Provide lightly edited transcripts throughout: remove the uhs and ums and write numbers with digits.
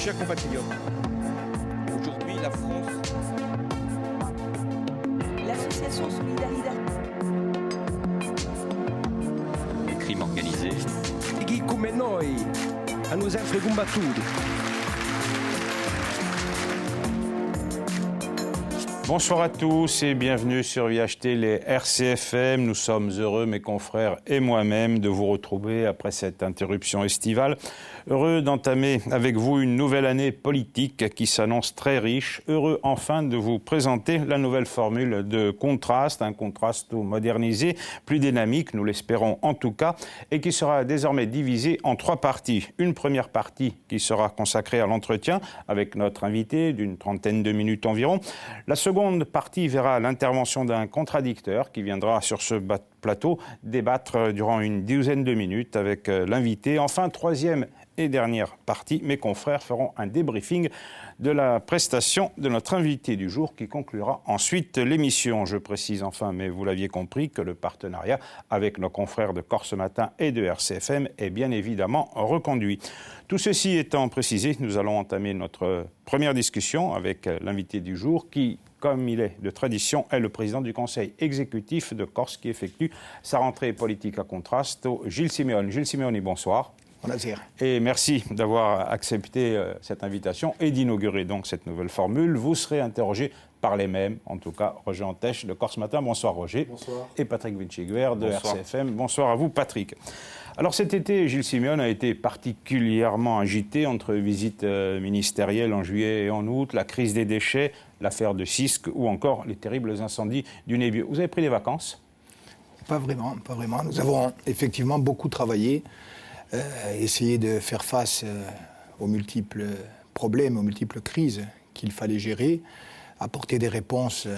chers compatriotes, aujourd'hui la France... L'association Solidarité. Le crime organisé. Chi come noi hanno sempre combattuto. Bonsoir à tous et bienvenue sur VHT, les RCFM. Nous sommes heureux, mes confrères et moi-même, de vous retrouver après cette interruption estivale. Heureux d'entamer avec vous une nouvelle année politique qui s'annonce très riche. Heureux enfin de vous présenter la nouvelle formule de contraste, un contraste modernisé, plus dynamique, nous l'espérons en tout cas, et qui sera désormais divisé en 3 parties. Une première partie qui sera consacrée à l'entretien avec notre invité d'une trentaine de minutes environ. La seconde partie verra l'intervention d'un contradicteur qui viendra sur ce plateau débattre durant une dizaine de minutes avec l'invité. Enfin, troisième et dernière partie, mes confrères feront un débriefing de la prestation de notre invité du jour qui conclura ensuite l'émission. Je précise enfin, mais vous l'aviez compris, que le partenariat avec nos confrères de Corse Matin et de RCFM est bien évidemment reconduit. Tout ceci étant précisé, nous allons entamer notre première discussion avec l'invité du jour qui, comme il est de tradition, est le président du Conseil exécutif de Corse qui effectue sa rentrée politique à contraste, Gilles Simeoni. Gilles Simeoni, bonsoir. Buonasera. Et merci d'avoir accepté cette invitation et d'inaugurer donc cette nouvelle formule. Vous serez interrogé par les mêmes, en tout cas Roger Antèche de Corse Matin. Bonsoir Roger. Bonsoir. Et Patrick Vinciguer de RCFM. Bonsoir à vous Patrick. Alors cet été, Gilles Simeoni a été particulièrement agité entre visites ministérielles en juillet et en août, la crise des déchets, l'affaire de Cisque ou encore les terribles incendies du Nevieux. Vous avez pris des vacances ? Pas vraiment. Nous avons effectivement beaucoup travaillé, essayé de faire face aux multiples problèmes, aux multiples crises qu'il fallait gérer, apporter des réponses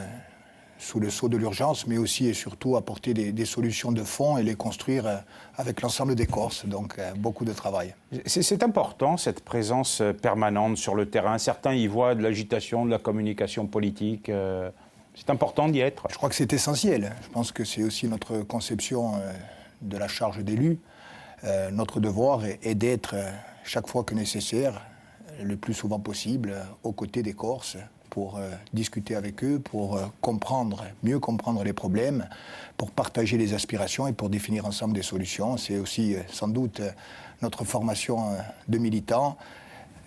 sous le sceau de l'urgence, mais aussi et surtout apporter des solutions de fond et les construire avec l'ensemble des Corses. Donc beaucoup de travail. C'est important, cette présence permanente sur le terrain. Certains y voient de l'agitation, de la communication politique. C'est important d'y être. Je crois que c'est essentiel. Je pense que c'est aussi notre conception de la charge d'élu. Notre devoir est d'être, chaque fois que nécessaire, le plus souvent possible, aux côtés des Corses, pour discuter avec eux, pour mieux comprendre les problèmes, pour partager les aspirations et pour définir ensemble des solutions. C'est aussi sans doute notre formation de militants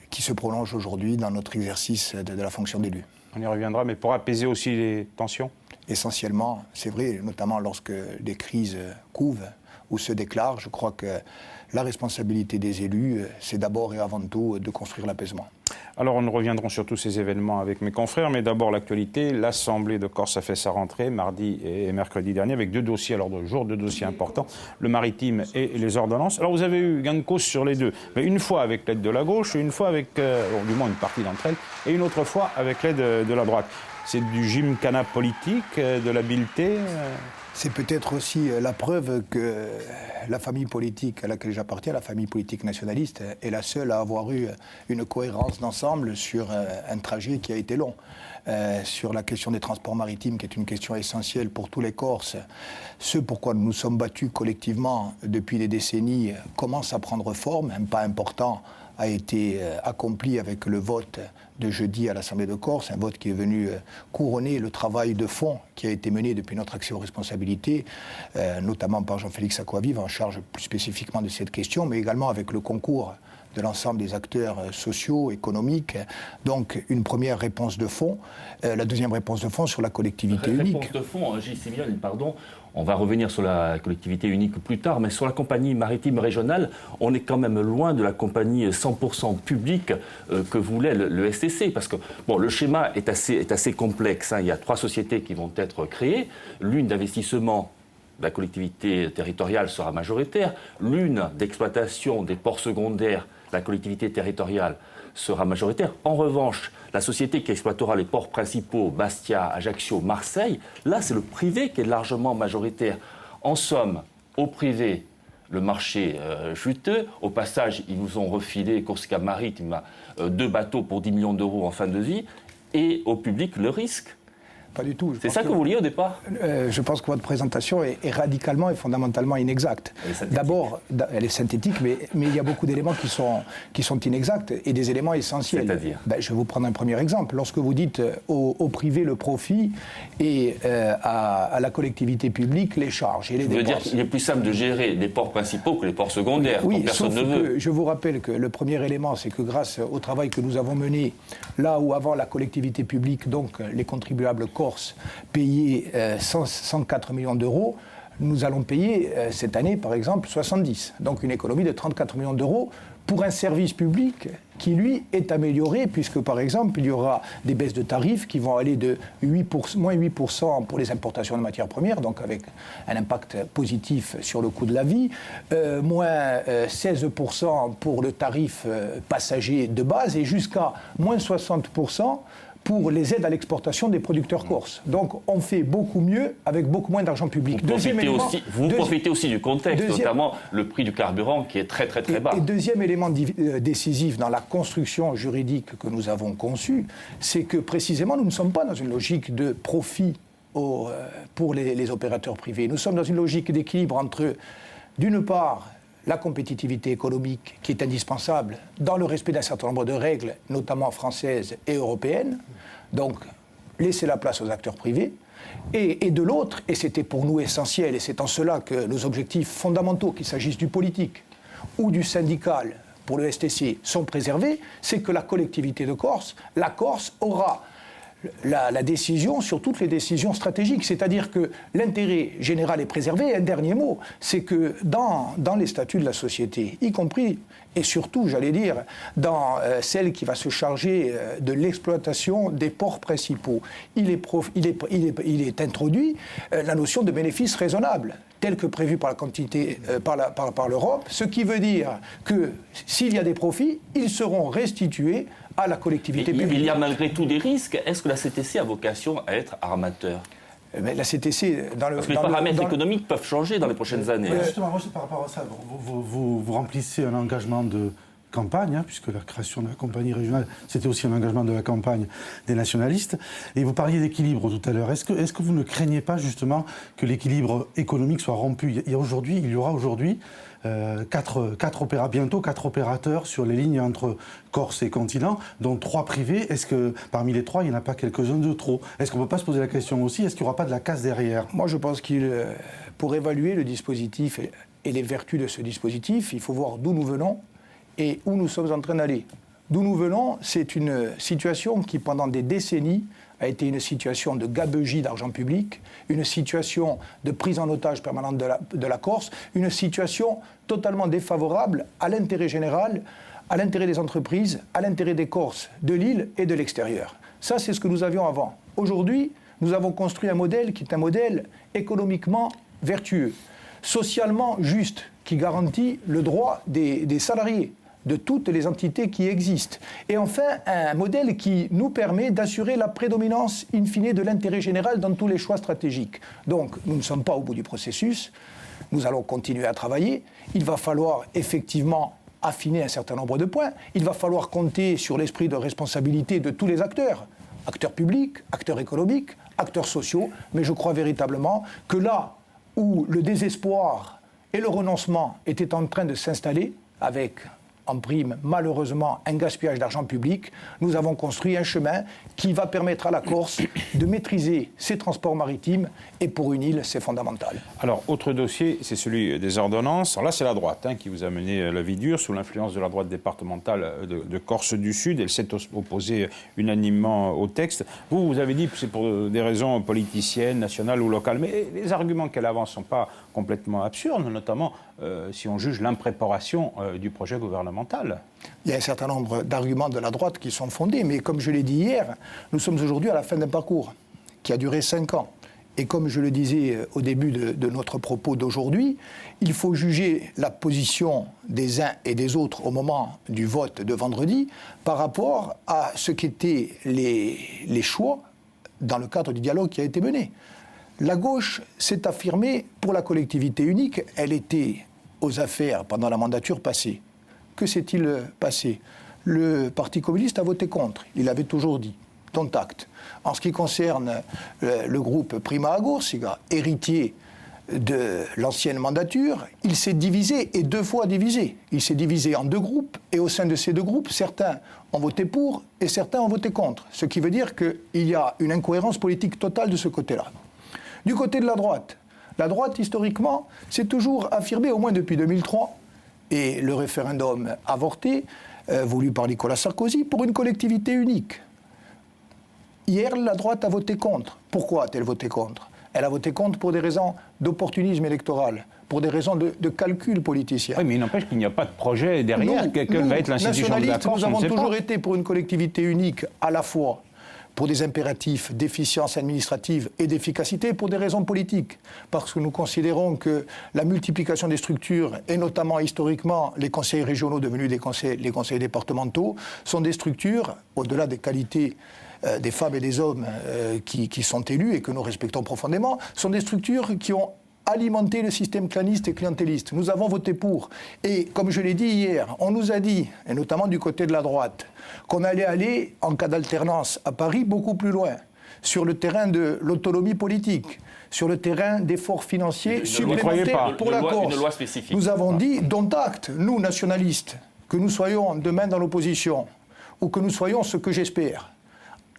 qui se prolonge aujourd'hui dans notre exercice de la fonction d'élu. On y reviendra, mais pour apaiser aussi les tensions ? Essentiellement, c'est vrai, notamment lorsque des crises couvent ou se déclarent, je crois que la responsabilité des élus, c'est d'abord et avant tout de construire l'apaisement. Alors, nous reviendrons sur tous ces événements avec mes confrères, mais d'abord l'actualité. L'Assemblée de Corse a fait sa rentrée mardi et mercredi dernier avec 2 dossiers à l'ordre du jour, 2 dossiers importants, le maritime et les ordonnances. Alors, vous avez eu gain de cause sur les deux, mais une fois avec l'aide de la gauche, une fois avec, du moins une partie d'entre elles, et une autre fois avec l'aide de la droite. C'est du gymkhana politique, de l'habileté C'est peut-être aussi la preuve que la famille politique à laquelle j'appartiens, la famille politique nationaliste, est la seule à avoir eu une cohérence d'ensemble sur un trajet qui a été long. Sur la question des transports maritimes, qui est une question essentielle pour tous les Corses, ce pourquoi nous nous sommes battus collectivement depuis des décennies commence à prendre forme. Un pas important a été accompli avec le vote de jeudi à l'Assemblée de Corse, un vote qui est venu couronner le travail de fond qui a été mené depuis notre accès aux responsabilités, notamment par Jean-Félix Acquavive, en charge plus spécifiquement de cette question, mais également avec le concours de l'ensemble des acteurs sociaux, économiques. Donc une première réponse de fond. La deuxième réponse de fond sur la collectivité unique. Réponse de fond, Gilles Simeoni, pardon. On va revenir sur la collectivité unique plus tard, mais sur la compagnie maritime régionale, on est quand même loin de la compagnie 100% publique que voulait le STC. Parce que bon, le schéma est assez complexe. Il y a 3 sociétés qui vont être créées. L'une d'investissement, la collectivité territoriale sera majoritaire. L'une d'exploitation des ports secondaires, la collectivité territoriale sera majoritaire. En revanche, la société qui exploitera les ports principaux, Bastia, Ajaccio, Marseille, là, c'est le privé qui est largement majoritaire. En somme, au privé, le marché juteux. Au passage, ils nous ont refilé, Corsica Maritime, 2 bateaux pour 10 millions d'euros en fin de vie. Et au public, le risque. Pas du tout. C'est ça que vous vouliez au départ? Je pense que votre présentation est radicalement et fondamentalement inexacte. D'abord, elle est synthétique, mais il y a beaucoup d'éléments qui sont inexacts et des éléments essentiels. C'est-à-dire? Je vais vous prendre un premier exemple. Lorsque vous dites au privé le profit et à la collectivité publique les charges et les dépenses. Ça veut dire qu'il est plus simple de gérer les ports principaux que les ports secondaires, oui, quand personne ne veut. Je vous rappelle que le premier élément, c'est que grâce au travail que nous avons mené, là où avant la collectivité publique, donc les contribuables corses, payaient 104 millions d'euros, nous allons payer cette année, par exemple, 70. Donc une économie de 34 millions d'euros pour un service public qui, lui, est amélioré, puisque, par exemple, il y aura des baisses de tarifs qui vont aller de moins 8% pour les importations de matières premières, donc avec un impact positif sur le coût de la vie, moins 16% pour le tarif passager de base, et jusqu'à moins 60% pour les aides à l'exportation des producteurs corses. Donc on fait beaucoup mieux avec beaucoup moins d'argent public. Vous profitez aussi du contexte, notamment le prix du carburant qui est très bas. Et deuxième élément décisif dans la construction juridique que nous avons conçue, c'est que précisément nous ne sommes pas dans une logique de profit pour les opérateurs privés. Nous sommes dans une logique d'équilibre entre, d'une part, la compétitivité économique qui est indispensable dans le respect d'un certain nombre de règles, notamment françaises et européennes, donc laisser la place aux acteurs privés, et de l'autre, et c'était pour nous essentiel, et c'est en cela que nos objectifs fondamentaux, qu'il s'agisse du politique ou du syndical pour le STC, sont préservés, c'est que la collectivité de Corse, la Corse aura la décision sur toutes les décisions stratégiques. C'est-à-dire que l'intérêt général est préservé. Et un dernier mot, c'est que dans les statuts de la société, y compris et surtout, j'allais dire, dans celle qui va se charger de l'exploitation des ports principaux, il est introduit la notion de bénéfice raisonnable, tel que prévu par l'Europe, ce qui veut dire que s'il y a des profits, ils seront restitués à la collectivité publique. Il y a malgré tout des risques. Est-ce que la CTC a vocation à être armateur? Mais la CTC, parce que les paramètres économiques peuvent changer dans les prochaines années. Justement, moi, par rapport à ça, vous remplissez un engagement de campagne, puisque la création de la compagnie régionale, c'était aussi un engagement de la campagne des nationalistes. Et vous parliez d'équilibre tout à l'heure. Est-ce que vous ne craignez pas justement que l'équilibre économique soit rompu? Il y aura aujourd'hui bientôt 4 opérateurs sur les lignes entre Corse et continent, dont 3 privés. Est-ce que parmi les 3, il n'y en a pas quelques-uns de trop? Est-ce qu'on ne peut pas se poser la question aussi, est-ce qu'il n'y aura pas de la casse derrière? Moi, je pense pour évaluer le dispositif et les vertus de ce dispositif, il faut voir d'où nous venons et où nous sommes en train d'aller. D'où nous venons, c'est une situation qui, pendant des décennies, a été une situation de gabegie d'argent public, une situation de prise en otage permanente de la Corse, une situation totalement défavorable à l'intérêt général, à l'intérêt des entreprises, à l'intérêt des Corses, de l'île et de l'extérieur. Ça, c'est ce que nous avions avant. Aujourd'hui, nous avons construit un modèle qui est un modèle économiquement vertueux, socialement juste, qui garantit le droit des salariés, de toutes les entités qui existent. Et enfin, un modèle qui nous permet d'assurer la prédominance in fine de l'intérêt général dans tous les choix stratégiques. Donc, nous ne sommes pas au bout du processus, nous allons continuer à travailler. Il va falloir effectivement affiner un certain nombre de points. Il va falloir compter sur l'esprit de responsabilité de tous les acteurs, acteurs publics, acteurs économiques, acteurs sociaux, mais je crois véritablement que là où le désespoir et le renoncement étaient en train de s'installer, avec en prime, malheureusement, un gaspillage d'argent public, nous avons construit un chemin qui va permettre à la Corse de maîtriser ses transports maritimes, et pour une île, c'est fondamental. Alors, autre dossier, c'est celui des ordonnances. Alors là, c'est la droite qui vous a mené la vie dure, sous l'influence de la droite départementale de Corse du Sud. Elle s'est opposée unanimement au texte. Vous avez dit que c'est pour des raisons politiciennes, nationales ou locales, mais les arguments qu'elle avance ne sont pas complètement absurdes, notamment si on juge l'impréparation du projet gouvernemental. Il y a un certain nombre d'arguments de la droite qui sont fondés, mais comme je l'ai dit hier, nous sommes aujourd'hui à la fin d'un parcours qui a duré 5 ans. Et comme je le disais au début de notre propos d'aujourd'hui, il faut juger la position des uns et des autres au moment du vote de vendredi par rapport à ce qu'étaient les choix dans le cadre du dialogue qui a été mené. La gauche s'est affirmée pour la collectivité unique. Elle était aux affaires pendant la mandature passée. Que s'est-il passé? Le Parti communiste a voté contre, il l'avait toujours dit. dont acte. En ce qui concerne le groupe Prima Agorsica, héritier de l'ancienne mandature, il s'est divisé, et 2 fois divisé. Il s'est divisé en 2 groupes, et au sein de ces 2 groupes, certains ont voté pour et certains ont voté contre. Ce qui veut dire qu'il y a une incohérence politique totale de ce côté-là. Du côté de la droite, historiquement, s'est toujours affirmée, au moins depuis 2003, et le référendum avorté, voulu par Nicolas Sarkozy, pour une collectivité unique. Hier, la droite a voté contre. Pourquoi a-t-elle voté contre ? Elle a voté contre pour des raisons d'opportunisme électoral, pour des raisons de calcul politicien. Oui, mais il n'empêche qu'il n'y a pas de projet derrière. Quelle va être l'institution de la Corse ? Nous avons toujours été pour une collectivité unique, à la fois pour des impératifs d'efficience administrative et d'efficacité, pour des raisons politiques. Parce que nous considérons que la multiplication des structures, et notamment historiquement les conseils régionaux devenus les conseils départementaux, sont des structures, au-delà des qualités des femmes et des hommes qui sont élus et que nous respectons profondément, sont des structures qui ont alimenté le système claniste et clientéliste. Nous avons voté pour. Et comme je l'ai dit hier, on nous a dit, et notamment du côté de la droite, qu'on allait aller, en cas d'alternance à Paris, beaucoup plus loin, sur le terrain de l'autonomie politique, sur le terrain d'efforts financiers supplémentaires pour la Corse. Une loi spécifique. Nous avons dit, dont acte, nous, nationalistes, que nous soyons demain dans l'opposition, ou que nous soyons ce que j'espère,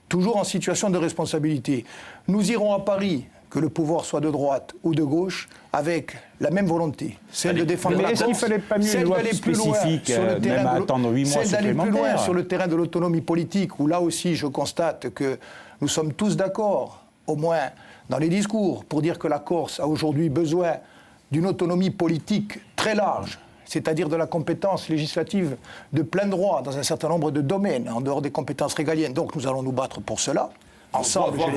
toujours en situation de responsabilité. Nous irons à Paris, que le pouvoir soit de droite ou de gauche, avec la même volonté, celle de défendre la Corse. Est-ce qu'il ne fallait pas mieux une loi spécifique, même à attendre 8 mois supplémentaires ? Celle d'aller plus loin sur le terrain de l'autonomie politique, où là aussi je constate que nous sommes tous d'accord, au moins dans les discours, pour dire que la Corse a aujourd'hui besoin d'une autonomie politique très large, c'est-à-dire de la compétence législative de plein droit dans un certain nombre de domaines, en dehors des compétences régaliennes. Donc nous allons nous battre pour cela. Ensemble, voir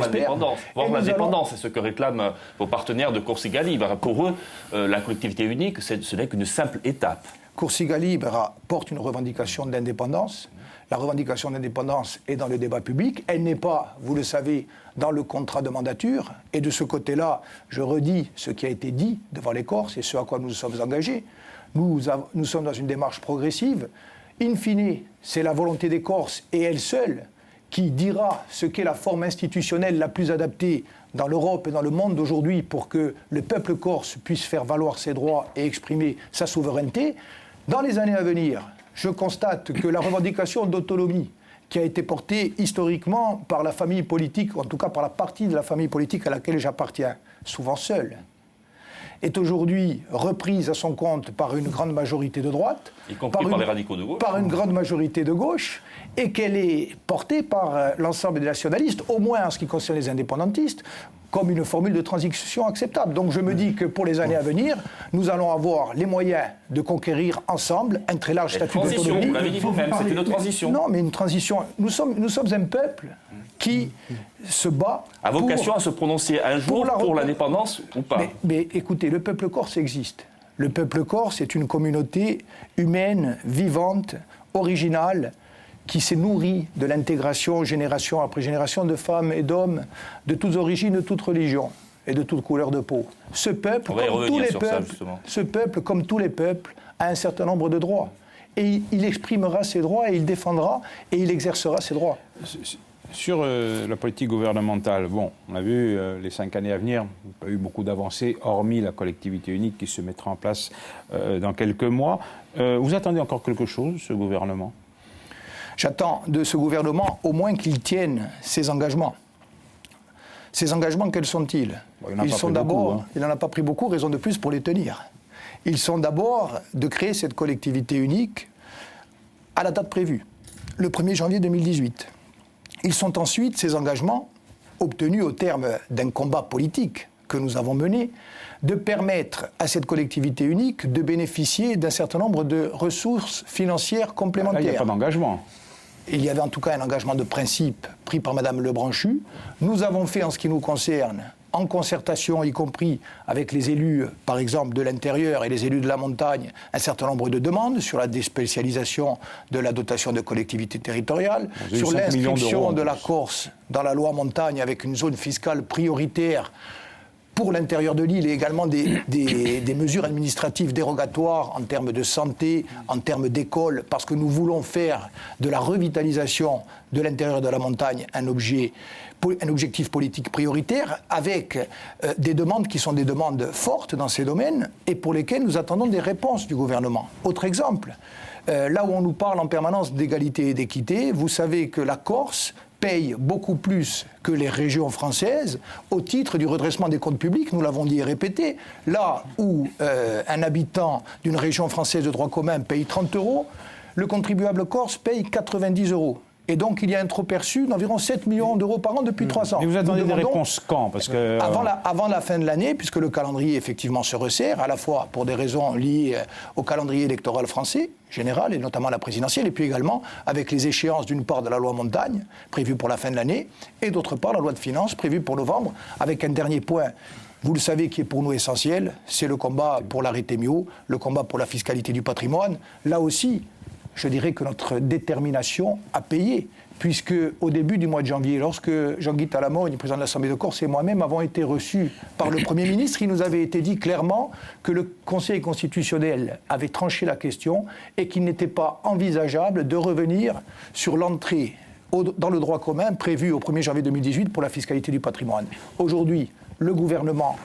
l'indépendance, c'est ce que réclament vos partenaires de Corsica Libre. Pour eux, la collectivité unique, ce n'est qu'une simple étape. Corsica Libre porte une revendication d'indépendance. La revendication d'indépendance est dans le débat public. Elle n'est pas, vous le savez, dans le contrat de mandature. Et de ce côté-là, je redis ce qui a été dit devant les Corses et ce à quoi nous nous sommes engagés. Nous sommes dans une démarche progressive. In fine, c'est la volonté des Corses et elle seule qui dira ce qu'est la forme institutionnelle la plus adaptée dans l'Europe et dans le monde d'aujourd'hui pour que le peuple corse puisse faire valoir ses droits et exprimer sa souveraineté. Dans les années à venir, je constate que la revendication d'autonomie qui a été portée historiquement par la famille politique, ou en tout cas par la partie de la famille politique à laquelle j'appartiens, souvent seule, est aujourd'hui reprise à son compte par une grande majorité de droite, y compris par les radicaux de gauche, par une grande majorité de gauche, et qu'elle est portée par l'ensemble des nationalistes, au moins en ce qui concerne les indépendantistes, comme une formule de transition acceptable. Donc je me dis que pour les années à venir, nous allons avoir les moyens de conquérir ensemble un très large statut d'autonomie. Vous l'avez dit vous-même, c'est une transition. Non, mais une transition. Nous sommes un peuple qui se bat. A vocation à se prononcer un jour pour l'indépendance ou pas. Mais écoutez, le peuple corse existe. Le peuple corse est une communauté humaine, vivante, originale, qui s'est nourrie de l'intégration génération après génération de femmes et d'hommes de toutes origines, de toutes religions et de toutes couleurs de peau. Ce peuple, comme tous les peuples, a un certain nombre de droits. Et il exprimera ses droits et il défendra et il exercera ses droits. Sur la politique gouvernementale, bon, on a vu les 5 années à venir, il n'y a pas eu beaucoup d'avancées, hormis la collectivité unique qui se mettra en place dans quelques mois. Vous attendez encore quelque chose, ce gouvernement ? J'attends de ce gouvernement au moins qu'il tienne ses engagements. Ces engagements, quels sont-ils ? Ils sont d'abord, il n'en a pas pris beaucoup, raison de plus pour les tenir. Ils sont d'abord de créer cette collectivité unique à la date prévue, le 1er janvier 2018. Ils sont ensuite, ces engagements, obtenus au terme d'un combat politique que nous avons mené, de permettre à cette collectivité unique de bénéficier d'un certain nombre de ressources financières complémentaires. Là, il n'y a pas d'engagement. Il y avait en tout cas un engagement de principe pris par Mme Lebranchu. Nous avons fait, en ce qui nous concerne, en concertation, y compris avec les élus, par exemple, de l'intérieur et les élus de la montagne, un certain nombre de demandes sur la déspécialisation de la dotation de collectivité territoriale, sur l'inscription de la Corse dans la loi montagne avec une zone fiscale prioritaire pour l'intérieur de l'île et également des mesures administratives dérogatoires en termes de santé, en termes d'école, parce que nous voulons faire de la revitalisation de l'intérieur de la montagne un objectif politique prioritaire, avec des demandes qui sont des demandes fortes dans ces domaines et pour lesquelles nous attendons des réponses du gouvernement. Autre exemple, là où on nous parle en permanence d'égalité et d'équité, vous savez que la Corse paye beaucoup plus que les régions françaises au titre du redressement des comptes publics, nous l'avons dit et répété. Là où un habitant d'une région française de droit commun paye 30 €, le contribuable corse paye 90 €. Et donc, il y a un trop-perçu d'environ 7 millions d'euros par an depuis 3 ans. Et vous attendez des réponses quand? Parce que, avant la fin de l'année, puisque le calendrier, effectivement, se resserre, à la fois pour des raisons liées au calendrier électoral français, général, et notamment la présidentielle, et puis également avec les échéances, d'une part, de la loi montagne, prévue pour la fin de l'année, et d'autre part, la loi de finances, prévue pour novembre, avec un dernier point, vous le savez, qui est pour nous essentiel, c'est le combat pour l'arrêté Miot, le combat pour la fiscalité du patrimoine. Là aussi, je dirais que notre détermination a payé, puisque au début du mois de janvier, lorsque Jean-Guy Talamogne, président de l'Assemblée de Corse, et moi-même avons été reçus par le Premier ministre, il nous avait été dit clairement que le Conseil constitutionnel avait tranché la question et qu'il n'était pas envisageable de revenir sur l'entrée dans le droit commun prévu au 1er janvier 2018 pour la fiscalité du patrimoine. Aujourd'hui, le gouvernement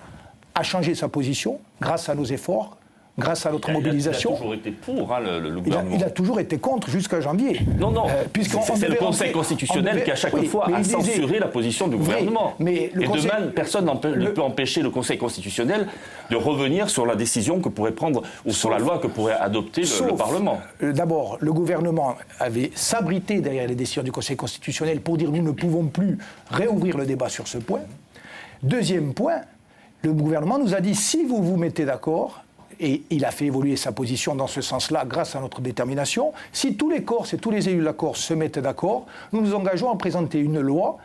a changé sa position grâce à nos efforts, grâce à notre mobilisation. Il a toujours été pour, hein, le gouvernement. Il a toujours été contre jusqu'à janvier. Non, c'est le Conseil constitutionnel qui, à chaque fois, a censuré la position du gouvernement. Mais demain, personne ne peut empêcher le Conseil constitutionnel de revenir sur la décision que pourrait prendre, ou sur la loi que pourrait adopter le Parlement. D'abord, le gouvernement avait s'abrité derrière les décisions du Conseil constitutionnel pour dire nous ne pouvons plus réouvrir le débat sur ce point. Deuxième point, le gouvernement nous a dit si vous vous mettez d'accord, et il a fait évoluer sa position dans ce sens-là grâce à notre détermination. Si tous les Corses et tous les élus de la Corse se mettent d'accord, nous nous engageons à présenter une loi.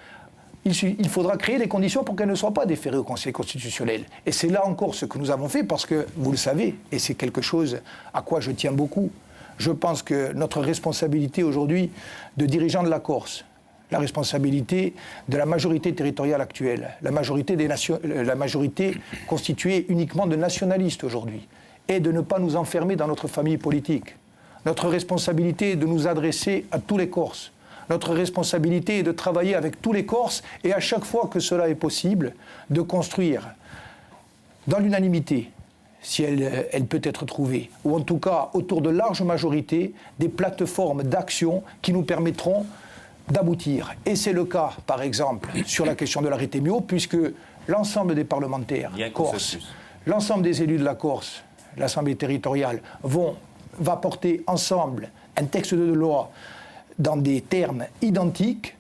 Il faudra créer les conditions pour qu'elle ne soit pas déférée au Conseil constitutionnel. Et c'est là encore ce que nous avons fait, parce que, vous le savez, et c'est quelque chose à quoi je tiens beaucoup, je pense que notre responsabilité aujourd'hui de dirigeants de la Corse, la responsabilité de la majorité territoriale actuelle, la majorité constituée uniquement de nationalistes aujourd'hui, et de ne pas nous enfermer dans notre famille politique. Notre responsabilité est de nous adresser à tous les Corses. Notre responsabilité est de travailler avec tous les Corses et à chaque fois que cela est possible, de construire dans l'unanimité, si elle peut être trouvée, ou en tout cas autour de larges majorités, des plateformes d'action qui nous permettront d'aboutir. Et c'est le cas, par exemple, sur la question de l'arrêté Miot, puisque l'ensemble des parlementaires corses, l'ensemble des élus de la Corse, l'Assemblée territoriale, va porter ensemble un texte de loi dans des termes identiques.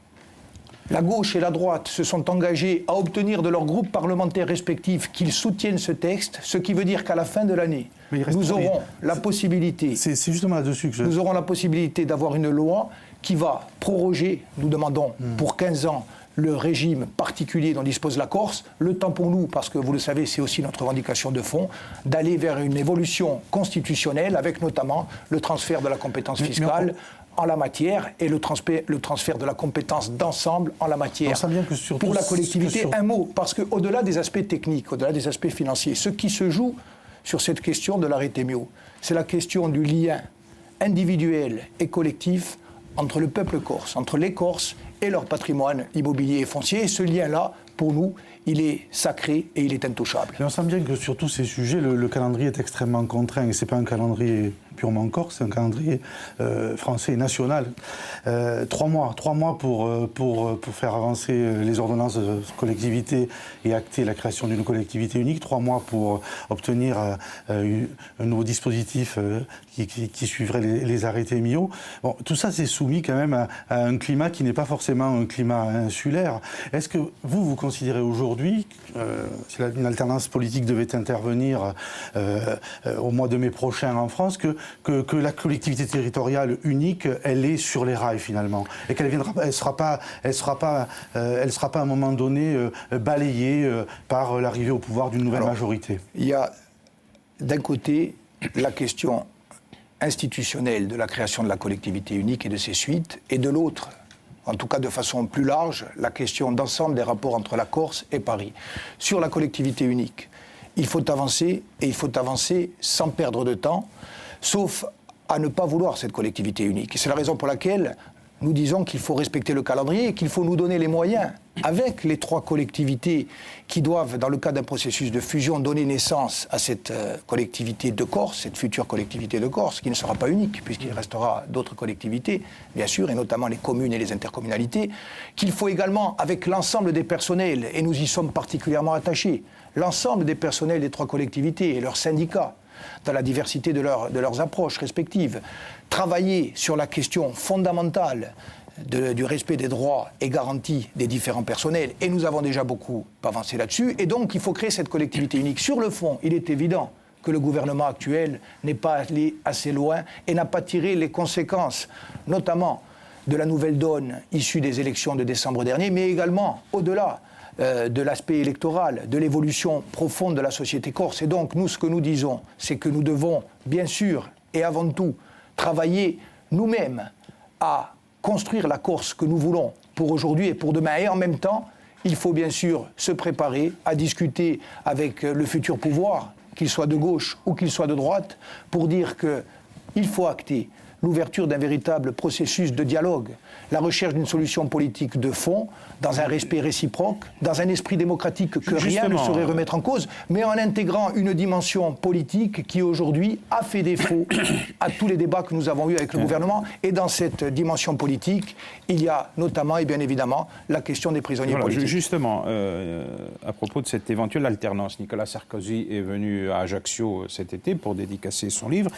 La gauche et la droite se sont engagés à obtenir de leurs groupes parlementaires respectifs qu'ils soutiennent ce texte, ce qui veut dire qu'à la fin de l'année, nous aurons la possibilité... C'est justement là-dessus que Nous aurons la possibilité d'avoir une loi qui va proroger, nous demandons, pour 15 ans, le régime particulier dont dispose la Corse, le temps pour nous, parce que vous le savez, c'est aussi notre revendication de fond, d'aller vers une évolution constitutionnelle, avec notamment le transfert de la compétence fiscale en la matière et le transfert de la compétence d'ensemble en la matière. Pour la collectivité, un mot, parce qu'au-delà des aspects techniques, au-delà des aspects financiers, ce qui se joue sur cette question de l'arrêté Miot, c'est la question du lien individuel et collectif entre le peuple corse, entre les Corses et leur patrimoine immobilier et foncier. Et ce lien-là, pour nous, il est sacré et il est intouchable. Mais on sent bien que sur tous ces sujets, le calendrier est extrêmement contraint. Et ce n'est pas un calendrier purement corse, c'est un calendrier français et national. 3 mois pour faire avancer les ordonnances de collectivité et acter la création d'une collectivité unique. 3 mois pour obtenir un nouveau dispositif qui suivrait les arrêtés Miot. Bon, tout ça, c'est soumis quand même à un climat qui n'est pas forcément un climat insulaire. Est-ce que vous considérez aujourd'hui, si une alternance politique devait intervenir au mois de mai prochain en France, que la collectivité territoriale unique, elle est sur les rails finalement, et qu'elle ne sera pas à un moment donné balayée par l'arrivée au pouvoir d'une nouvelle majorité? Il y a d'un côté la question institutionnelle de la création de la collectivité unique et de ses suites, et de l'autre en tout cas de façon plus large, la question d'ensemble des rapports entre la Corse et Paris. Sur la collectivité unique, il faut avancer, et il faut avancer sans perdre de temps, sauf à ne pas vouloir cette collectivité unique. C'est la raison pour laquelle nous disons qu'il faut respecter le calendrier et qu'il faut nous donner les moyens, avec les 3 collectivités qui doivent, dans le cadre d'un processus de fusion, donner naissance à cette collectivité de Corse, cette future collectivité de Corse, qui ne sera pas unique, puisqu'il restera d'autres collectivités, bien sûr, et notamment les communes et les intercommunalités, qu'il faut également, avec l'ensemble des personnels, et nous y sommes particulièrement attachés, l'ensemble des personnels des 3 collectivités et leurs syndicats, dans la diversité de leurs approches respectives, travailler sur la question fondamentale du respect des droits et garanties des différents personnels, et nous avons déjà beaucoup avancé là-dessus, et donc il faut créer cette collectivité unique. Sur le fond, il est évident que le gouvernement actuel n'est pas allé assez loin et n'a pas tiré les conséquences, notamment de la nouvelle donne issue des élections de décembre dernier, mais également au-delà de l'aspect électoral, de l'évolution profonde de la société corse. Et donc, nous, ce que nous disons, c'est que nous devons, bien sûr, et avant tout, travailler nous-mêmes à construire la Corse que nous voulons pour aujourd'hui et pour demain. Et en même temps, il faut bien sûr se préparer à discuter avec le futur pouvoir, qu'il soit de gauche ou qu'il soit de droite, pour dire qu'il faut acter l'ouverture d'un véritable processus de dialogue, la recherche d'une solution politique de fond, dans un respect réciproque, dans un esprit démocratique que rien ne saurait remettre en cause, mais en intégrant une dimension politique qui aujourd'hui a fait défaut à tous les débats que nous avons eus avec le gouvernement. Et dans cette dimension politique, il y a notamment et bien évidemment la question des prisonniers politiques. Justement, à propos de cette éventuelle alternance, Nicolas Sarkozy est venu à Ajaccio cet été pour dédicacer son livre,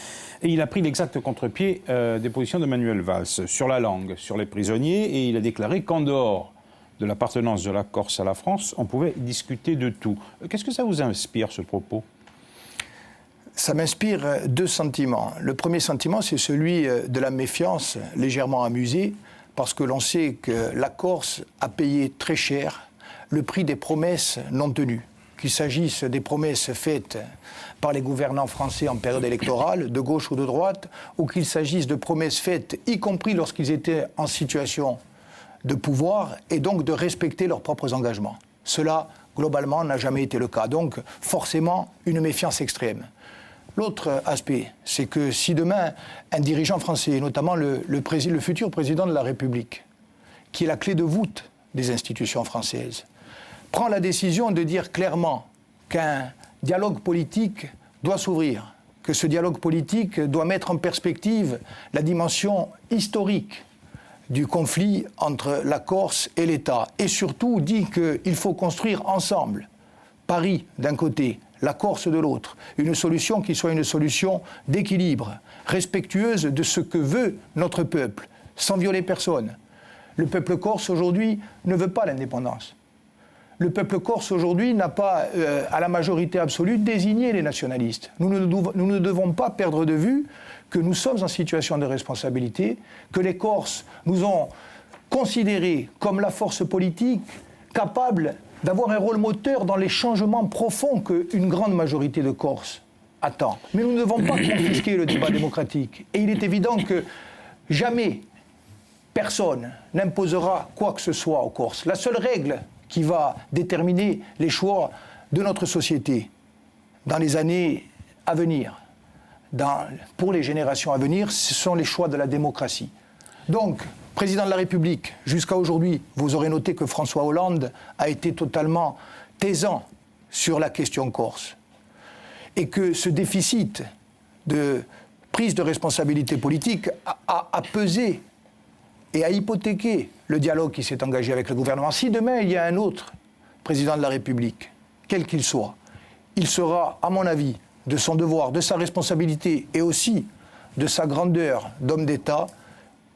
et il a pris l'exact contre-pied des positions de Manuel Valls sur la langue, sur les prisonniers, et il a déclaré qu'en dehors de l'appartenance de la Corse à la France, on pouvait discuter de tout. Qu'est-ce que ça vous inspire, ce propos ? Ça m'inspire 2 sentiments. Le premier sentiment, c'est celui de la méfiance, légèrement amusée, parce que l'on sait que la Corse a payé très cher le prix des promesses non tenues. Qu'il s'agisse des promesses faites par les gouvernants français en période électorale, de gauche ou de droite, ou qu'il s'agisse de promesses faites, y compris lorsqu'ils étaient en situation de pouvoir, et donc de respecter leurs propres engagements. Cela, globalement, n'a jamais été le cas. Donc, forcément, une méfiance extrême. L'autre aspect, c'est que si demain, un dirigeant français, notamment le futur président de la République, qui est la clé de voûte des institutions françaises, prend la décision de dire clairement qu'un dialogue politique doit s'ouvrir, que ce dialogue politique doit mettre en perspective la dimension historique du conflit entre la Corse et l'État, et surtout dit qu'il faut construire ensemble, Paris d'un côté, la Corse de l'autre, une solution qui soit une solution d'équilibre, respectueuse de ce que veut notre peuple, sans violer personne. Le peuple corse aujourd'hui ne veut pas l'indépendance. Le peuple corse aujourd'hui n'a pas, à la majorité absolue, désigné les nationalistes. Nous ne devons pas perdre de vue que nous sommes en situation de responsabilité, que les Corses nous ont considérés comme la force politique capable d'avoir un rôle moteur dans les changements profonds qu'une grande majorité de Corses attend. Mais nous ne devons pas confisquer le débat démocratique. Et il est évident que jamais personne n'imposera quoi que ce soit aux Corses. La seule règle qui va déterminer les choix de notre société dans les années à venir, pour les générations à venir, ce sont les choix de la démocratie. Donc, président de la République, jusqu'à aujourd'hui, vous aurez noté que François Hollande a été totalement taisant sur la question corse. Et que ce déficit de prise de responsabilité politique a pesé et a hypothéqué le dialogue qui s'est engagé avec le gouvernement. Si demain il y a un autre président de la République, quel qu'il soit, il sera, à mon avis, de son devoir, de sa responsabilité et aussi de sa grandeur d'homme d'État,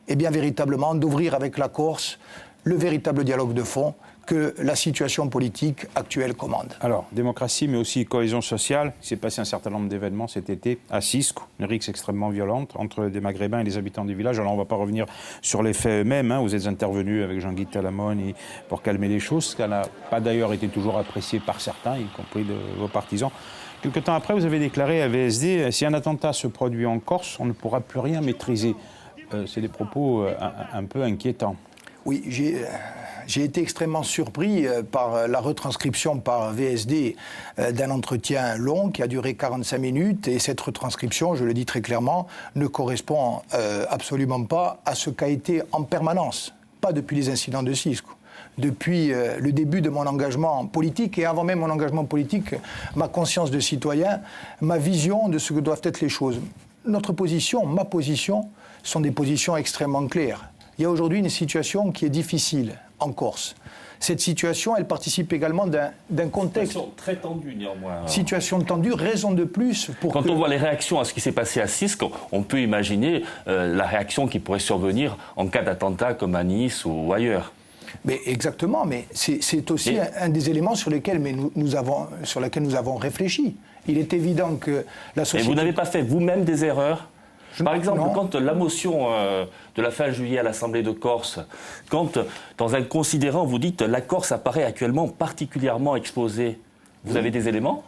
et bien véritablement d'ouvrir avec la Corse le véritable dialogue de fond que la situation politique actuelle commande. Alors, démocratie, mais aussi cohésion sociale. Il s'est passé un certain nombre d'événements cet été à Cisque, une rixe extrêmement violente entre des Maghrébins et les habitants du village. Alors, on ne va pas revenir sur les faits eux-mêmes. Vous êtes intervenu avec Jean-Guy Talamone pour calmer les choses, ce qui n'a pas d'ailleurs été toujours apprécié par certains, y compris de vos partisans. Quelque temps après, vous avez déclaré à VSD « Si un attentat se produit en Corse, on ne pourra plus rien maîtriser ». C'est des propos un peu inquiétants. Oui, j'ai été extrêmement surpris par la retranscription par VSD d'un entretien long qui a duré 45 minutes. Et cette retranscription, je le dis très clairement, ne correspond absolument pas à ce qu'a été en permanence. Pas depuis les incidents de Cisco. Depuis le début de mon engagement politique, et avant même mon engagement politique, ma conscience de citoyen, ma vision de ce que doivent être les choses. Notre position, ma position, sont des positions extrêmement claires. Il y a aujourd'hui une situation qui est difficile en Corse. Cette situation, elle participe également d'un contexte... Situation très tendue, néanmoins. Situation tendue, raison de plus pour Quand on voit les réactions à ce qui s'est passé à Cisco, on peut imaginer la réaction qui pourrait survenir en cas d'attentat comme à Nice ou ailleurs. Mais exactement, mais c'est aussi un des éléments sur lesquels nous avons réfléchi. Il est évident que la société... Et vous n'avez pas fait vous-même des erreurs ? Par exemple, non. Quand la motion de la fin juillet à l'Assemblée de Corse, quand dans un considérant vous dites la Corse apparaît actuellement particulièrement exposée, vous avez des éléments ?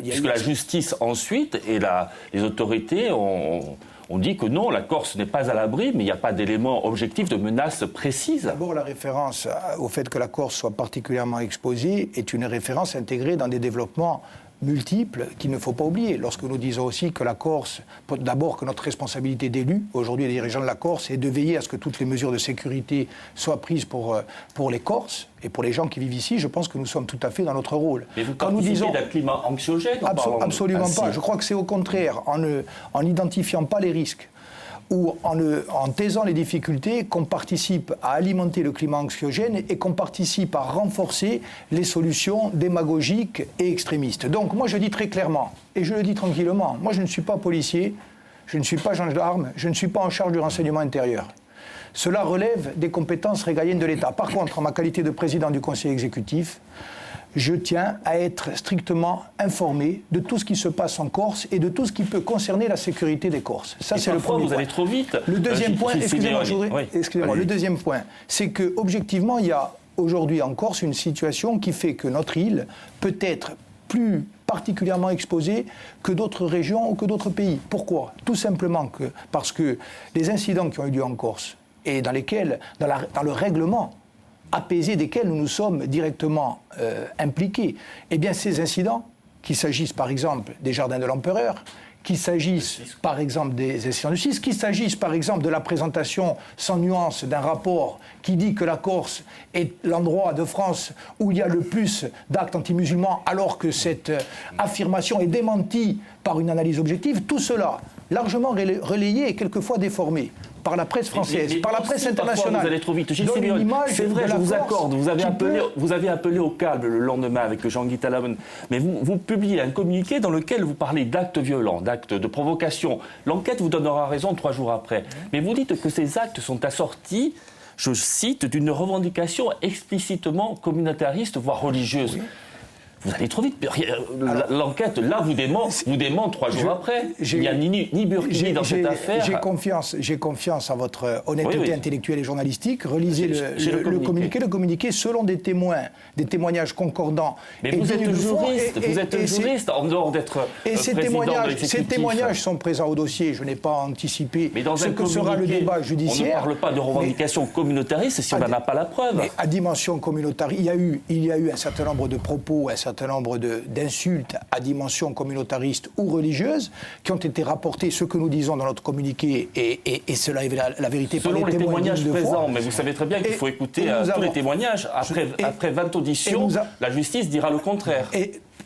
Puisque la justice ensuite et les autorités ont dit que non, la Corse n'est pas à l'abri, mais il n'y a pas d'éléments objectifs de menaces précises. D'abord, la référence au fait que la Corse soit particulièrement exposée est une référence intégrée dans des développements multiples qu'il ne faut pas oublier. Lorsque nous disons aussi que la Corse, d'abord que notre responsabilité d'élu, aujourd'hui les dirigeants de la Corse, est de veiller à ce que toutes les mesures de sécurité soient prises pour les Corses et pour les gens qui vivent ici, je pense que nous sommes tout à fait dans notre rôle. Mais vous participez d'un climat anxiogène absolument pas. Je crois que c'est au contraire, en n'identifiant pas les risques, ou en taisant les difficultés, qu'on participe à alimenter le climat anxiogène et qu'on participe à renforcer les solutions démagogiques et extrémistes. Donc moi je dis très clairement, et je le dis tranquillement, moi je ne suis pas policier, je ne suis pas gendarme, je ne suis pas en charge du renseignement intérieur. Cela relève des compétences régaliennes de l'État. Par contre, en ma qualité de président du Conseil exécutif, je tiens à être strictement informé de tout ce qui se passe en Corse et de tout ce qui peut concerner la sécurité des Corses. Ça, c'est le premier point. Vous allez trop vite. Le deuxième point, excusez-moi, le deuxième point, c'est que objectivement, il y a aujourd'hui en Corse une situation qui fait que notre île peut être plus particulièrement exposée que d'autres régions ou que d'autres pays. Pourquoi ? Tout simplement parce que les incidents qui ont eu lieu en Corse et dans lesquels, dans le règlement apaisés desquels nous nous sommes directement impliqués. Eh bien, ces incidents, qu'il s'agisse par exemple des jardins de l'Empereur, qu'il s'agisse par exemple des incidents de Cisco, qu'il s'agisse par exemple de la présentation sans nuance d'un rapport qui dit que la Corse est l'endroit de France où il y a le plus d'actes anti-musulmans, alors que cette affirmation est démentie par une analyse objective, tout cela largement relayé et quelquefois déformé par la presse française, par la presse internationale. Vous allez trop vite. C'est vrai, je vous accorde. Vous avez appelé au calme le lendemain avec Jean-Guy Talamon. Mais vous publiez un communiqué dans lequel vous parlez d'actes violents, d'actes de provocation. L'enquête vous donnera raison 3 jours après. Mais vous dites que ces actes sont assortis, je cite, d'une revendication explicitement communautariste, voire religieuse. Oui. Vous allez trop vite. L'enquête, là, vous dément 3 jours après. Il n'y a ni Burkini dans cette affaire. J'ai confiance en votre honnêteté intellectuelle et journalistique. Relisez le communiqué. Le communiqué, selon des témoignages concordants. Mais vous êtes juriste, en dehors d'être président de l'exécutif. Ces témoignages sont présents au dossier. Je n'ai pas anticipé ce que sera le débat judiciaire. On ne parle pas de revendications communautaristes si on n'en a pas la preuve. Mais à dimension communautariste, il y a eu un certain nombre de propos, un certain nombre d'insultes à dimension communautariste ou religieuse qui ont été rapportés, ce que nous disons dans notre communiqué, et cela est la vérité selon par les témoignages présents. Mais vous savez très bien qu'il faut écouter tous les témoignages. Après 20 auditions, la justice dira le contraire.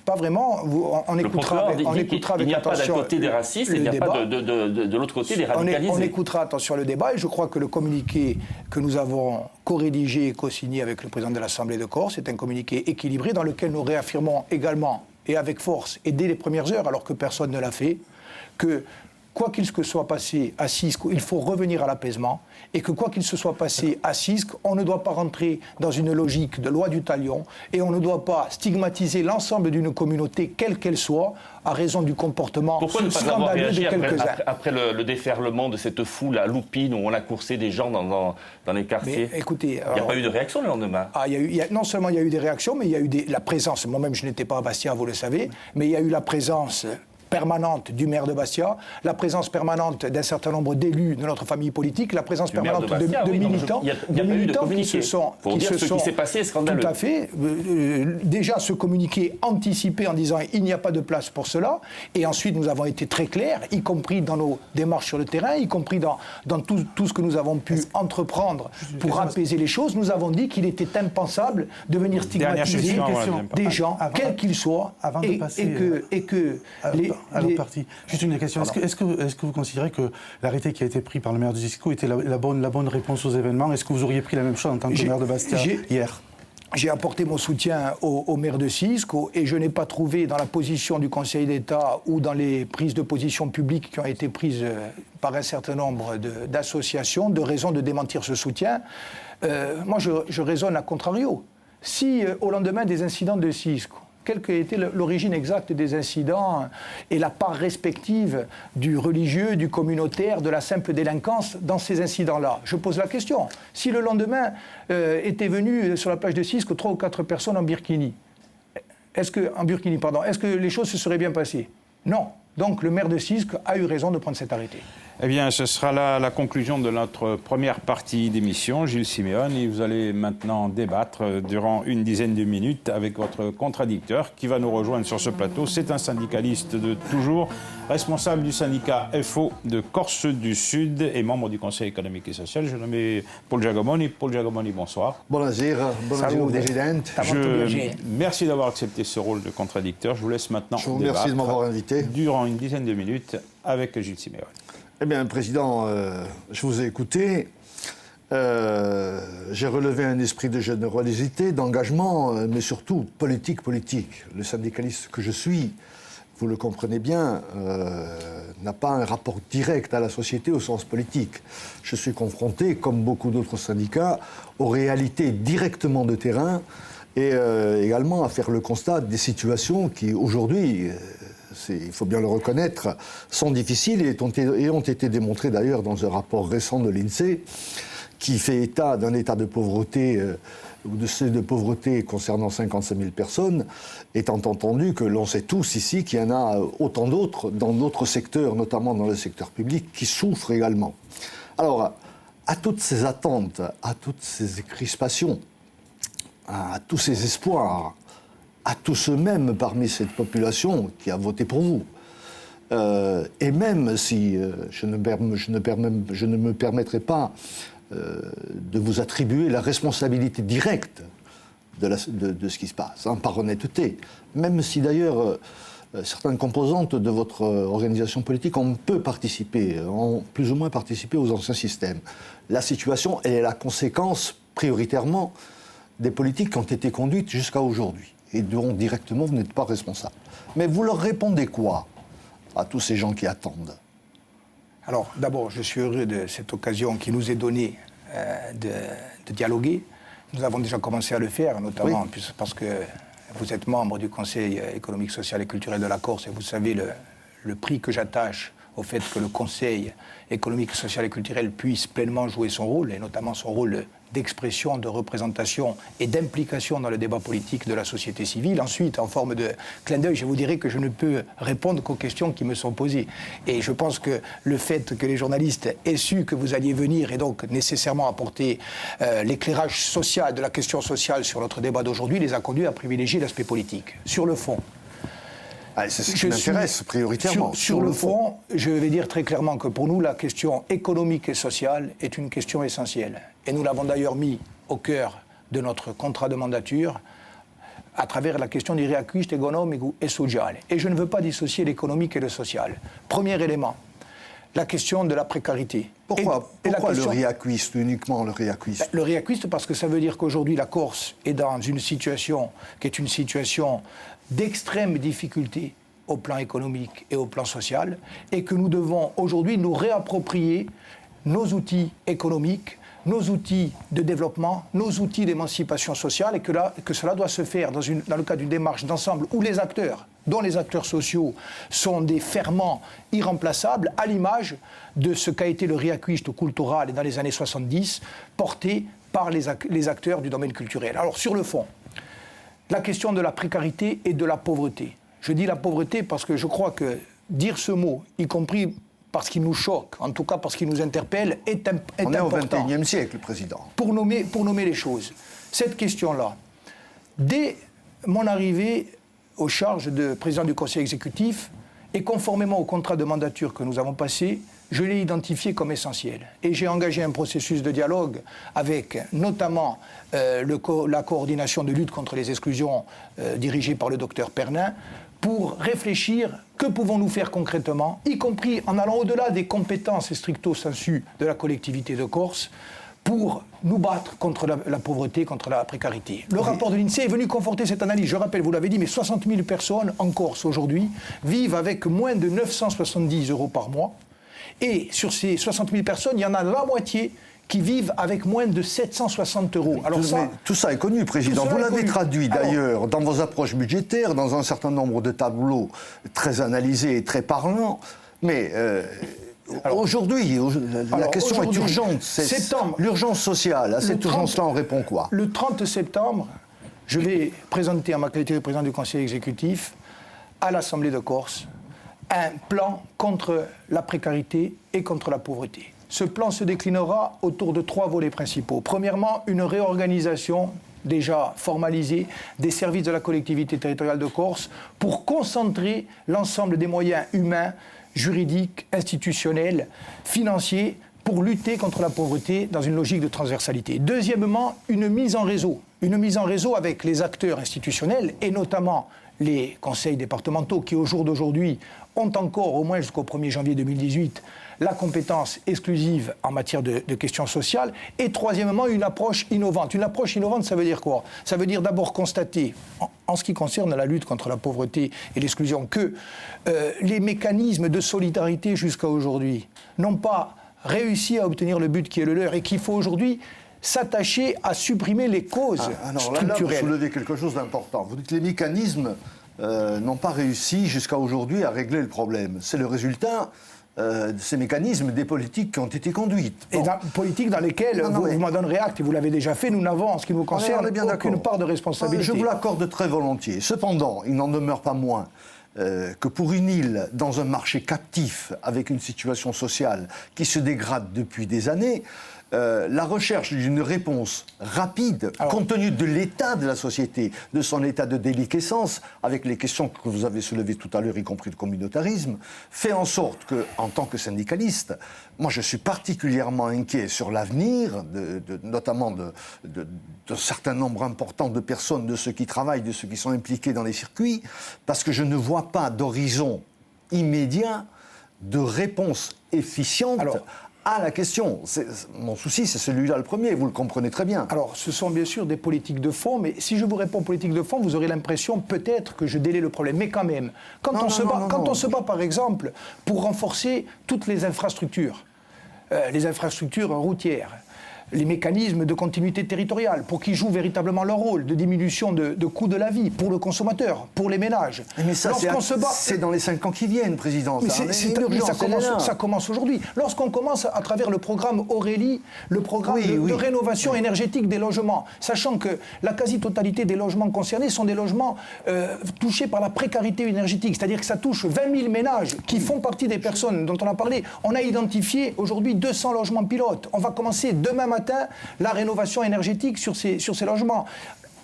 Pas vraiment, on écoutera avec attention. Il n'y a pas d'un côté des racistes et il n'y a pas de l'autre côté des radicalisés. On écoutera attention le débat et je crois que le communiqué que nous avons co-rédigé et co-signé avec le président de l'Assemblée de Corse est un communiqué équilibré dans lequel nous réaffirmons également, et avec force, et dès les premières heures, alors que personne ne l'a fait, que quoi qu'il se soit passé à Cisco, il faut revenir à l'apaisement, et que quoi qu'il se soit passé à Cisco, on ne doit pas rentrer dans une logique de loi du talion, et on ne doit pas stigmatiser l'ensemble d'une communauté, quelle qu'elle soit, à raison du comportement scandaleux de quelques-uns. Après le déferlement de cette foule à Loupine, où on a coursé des gens dans les quartiers, mais, écoutez, il n'y a pas eu de réaction le lendemain. Non seulement il y a eu des réactions, mais il y a eu la présence, moi-même je n'étais pas à Bastia, vous le savez, mais il y a eu la présence permanente du maire de Bastia, la présence permanente d'un certain nombre d'élus de notre famille politique, la présence permanente de militants, qui se sont... Pour dire ce qui s'est passé est scandaleux. Tout à fait. Déjà, ce communiqué anticipé en disant il n'y a pas de place pour cela. Et ensuite, nous avons été très clairs, y compris dans nos démarches sur le terrain, y compris dans tout ce que nous avons pu entreprendre pour apaiser les choses. Nous avons dit qu'il était impensable de venir stigmatiser des gens, quels qu'ils soient, Juste une question. Est-ce que vous considérez que l'arrêté qui a été pris par le maire de Cisco était la bonne réponse aux événements? Est-ce que vous auriez pris la même chose en tant que maire de Bastia hier? J'ai apporté mon soutien au maire de Cisco et je n'ai pas trouvé dans la position du Conseil d'État ou dans les prises de position publiques qui ont été prises par un certain nombre d'associations de raison de démentir ce soutien. Moi, je raisonne à contrario. Si au lendemain des incidents de Cisco, quelle que était l'origine exacte des incidents et la part respective du religieux, du communautaire, de la simple délinquance dans ces incidents-là. Je pose la question. Si le lendemain étaient venus sur la plage de Cisco 3 ou 4 personnes en burkini, est-ce que les choses se seraient bien passées? Non. Donc le maire de Cisco a eu raison de prendre cet arrêté. Eh bien, ce sera là la conclusion de notre première partie d'émission. Gilles Siméon, et vous allez maintenant débattre durant une dizaine de minutes avec votre contradicteur qui va nous rejoindre sur ce plateau. C'est un syndicaliste de toujours, responsable du syndicat FO de Corse du Sud et membre du Conseil économique et social. Je nomme Paul Giacomoni. Paul Giacomoni, bonsoir. Buonasera, Presidente. Merci d'avoir accepté ce rôle de contradicteur. Je vous laisse maintenant débattre. Je vous remercie de m'avoir invité. Durant une dizaine de minutes avec Gilles Siméon. Eh bien, Président, je vous ai écouté. J'ai relevé un esprit de générosité, d'engagement, mais surtout politique. Le syndicaliste que je suis, vous le comprenez bien, n'a pas un rapport direct à la société au sens politique. Je suis confronté, comme beaucoup d'autres syndicats, aux réalités directement de terrain et également à faire le constat des situations qui, aujourd'hui... il faut bien le reconnaître, sont difficiles et ont été démontrées d'ailleurs dans un rapport récent de l'INSEE qui fait état d'un état de pauvreté ou de seuil de pauvreté concernant 55 000 personnes, étant entendu que l'on sait tous ici qu'il y en a autant d'autres dans d'autres secteurs, notamment dans le secteur public, qui souffrent également. Alors, à toutes ces attentes, à toutes ces crispations, à tous ces espoirs, à tous ceux même parmi cette population qui a voté pour vous. Et même si je ne me permettrai pas de vous attribuer la responsabilité directe de ce qui se passe, par honnêteté, même si d'ailleurs certaines composantes de votre organisation politique ont plus ou moins participé aux anciens systèmes. La situation, elle est la conséquence prioritairement des politiques qui ont été conduites jusqu'à aujourd'hui. Et dont directement vous n'êtes pas responsable. Mais vous leur répondez quoi à tous ces gens qui attendent? Alors, d'abord, je suis heureux de cette occasion qui nous est donnée de dialoguer. Nous avons déjà commencé à le faire, notamment parce que vous êtes membre du Conseil économique, social et culturel de la Corse et vous savez le prix que j'attache au fait que le Conseil économique, social et culturel puisse pleinement jouer son rôle, et notamment son rôle d'expression, de représentation et d'implication dans le débat politique de la société civile. Ensuite, en forme de clin d'œil, je vous dirais que je ne peux répondre qu'aux questions qui me sont posées. Et je pense que le fait que les journalistes aient su que vous alliez venir et donc nécessairement apporter l'éclairage social de la question sociale sur notre débat d'aujourd'hui les a conduits à privilégier l'aspect politique. Sur le fond, c'est ce qui m'intéresse prioritairement. Sur le fond, je vais dire très clairement que pour nous, la question économique et sociale est une question essentielle. Et nous l'avons d'ailleurs mis au cœur de notre contrat de mandature à travers la question du riacquisto economico e sociale. Et je ne veux pas dissocier l'économique et le social. Premier élément, la question de la précarité. Pourquoi le riacquisto, uniquement le riacquisto? Le riacquisto parce que ça veut dire qu'aujourd'hui la Corse est dans une situation qui est une situation d'extrême difficulté au plan économique et au plan social, et que nous devons aujourd'hui nous réapproprier nos outils économiques, nos outils de développement, nos outils d'émancipation sociale, et que cela doit se faire dans le cadre d'une démarche d'ensemble où les acteurs, dont les acteurs sociaux, sont des ferments irremplaçables, à l'image de ce qu'a été le riacquisto culturale dans les années 70, porté par les acteurs du domaine culturel. Alors sur le fond, la question de la précarité et de la pauvreté. Je dis la pauvreté parce que je crois que dire ce mot, y compris parce qu'il nous choque, en tout cas parce qu'il nous interpelle, est On est important. au XXIe siècle, Président. Pour nommer les choses. Cette question-là, dès mon arrivée aux charges de président du Conseil exécutif, et conformément au contrat de mandature que nous avons passé, je l'ai identifié comme essentiel. Et j'ai engagé un processus de dialogue avec notamment la coordination de lutte contre les exclusions dirigée par le docteur Pernin, pour réfléchir que pouvons-nous faire concrètement, y compris en allant au-delà des compétences stricto sensu de la collectivité de Corse, pour nous battre contre la pauvreté, contre la précarité. Le rapport de l'INSEE est venu conforter cette analyse. Je rappelle, vous l'avez dit, mais 60 000 personnes en Corse aujourd'hui vivent avec moins de 970 € par mois. Et sur ces 60 000 personnes, il y en a la moitié qui vivent avec moins de 760 €. Alors tout ça est connu, Président. Vous l'avez traduit d'ailleurs dans vos approches budgétaires, dans un certain nombre de tableaux très analysés et très parlants. Mais aujourd'hui, la question est urgente. L'urgence sociale, à cette urgence-là, on répond quoi? Le 30 septembre, je vais présenter en ma qualité de président du Conseil exécutif à l'Assemblée de Corse un plan contre la précarité et contre la pauvreté. Ce plan se déclinera autour de 3 volets principaux. Premièrement, une réorganisation déjà formalisée des services de la collectivité territoriale de Corse pour concentrer l'ensemble des moyens humains, juridiques, institutionnels, financiers pour lutter contre la pauvreté dans une logique de transversalité. Deuxièmement, une mise en réseau avec les acteurs institutionnels et notamment les conseils départementaux qui, au jour d'aujourd'hui, ont encore, au moins jusqu'au 1er janvier 2018, la compétence exclusive en matière de questions sociales. Et troisièmement, une approche innovante. Une approche innovante, ça veut dire quoi? Ça veut dire d'abord constater, en ce qui concerne la lutte contre la pauvreté et l'exclusion, que les mécanismes de solidarité jusqu'à aujourd'hui n'ont pas réussi à obtenir le but qui est le leur et qu'il faut aujourd'hui s'attacher à supprimer les causes structurelles. Là, vous soulevez quelque chose d'important. Vous dites que les mécanismes n'ont pas réussi jusqu'à aujourd'hui à régler le problème. C'est le résultat de ces mécanismes des politiques qui ont été conduites. Bon. Et politiques dans lesquelles, vous m'en donnerez acte, et vous l'avez déjà fait, nous n'avons, en ce qui nous concerne, aucune part de responsabilité. Je vous l'accorde très volontiers. Cependant, il n'en demeure pas moins que pour une île dans un marché captif, avec une situation sociale qui se dégrade depuis des années, la recherche d'une réponse rapide, compte tenu de l'état de la société, de son état de déliquescence, avec les questions que vous avez soulevées tout à l'heure, y compris le communautarisme, fait en sorte que, en tant que syndicaliste, moi je suis particulièrement inquiet sur l'avenir, notamment d'un certain nombre important de personnes, de ceux qui travaillent, de ceux qui sont impliqués dans les circuits, parce que je ne vois pas d'horizon immédiat de réponse efficiente à la question. Mon souci, c'est celui-là le premier, vous le comprenez très bien. Alors, ce sont bien sûr des politiques de fond, mais si je vous réponds politique de fond, vous aurez l'impression peut-être que je délaie le problème. Mais quand même, quand on se bat, par exemple, pour renforcer toutes les infrastructures routières, les mécanismes de continuité territoriale, pour qu'ils jouent véritablement leur rôle de diminution de coût de la vie pour le consommateur, pour les ménages. Mais ça, c'est dans les 5 ans qui viennent, Président. Mais ça commence aujourd'hui. Lorsqu'on commence à travers le programme Aurélie, le programme de rénovation énergétique des logements, sachant que la quasi-totalité des logements concernés sont des logements touchés par la précarité énergétique, c'est-à-dire que ça touche 20 000 ménages qui font partie des personnes dont on a parlé. On a identifié aujourd'hui 200 logements pilotes. On va commencer demain matin la rénovation énergétique sur ces logements.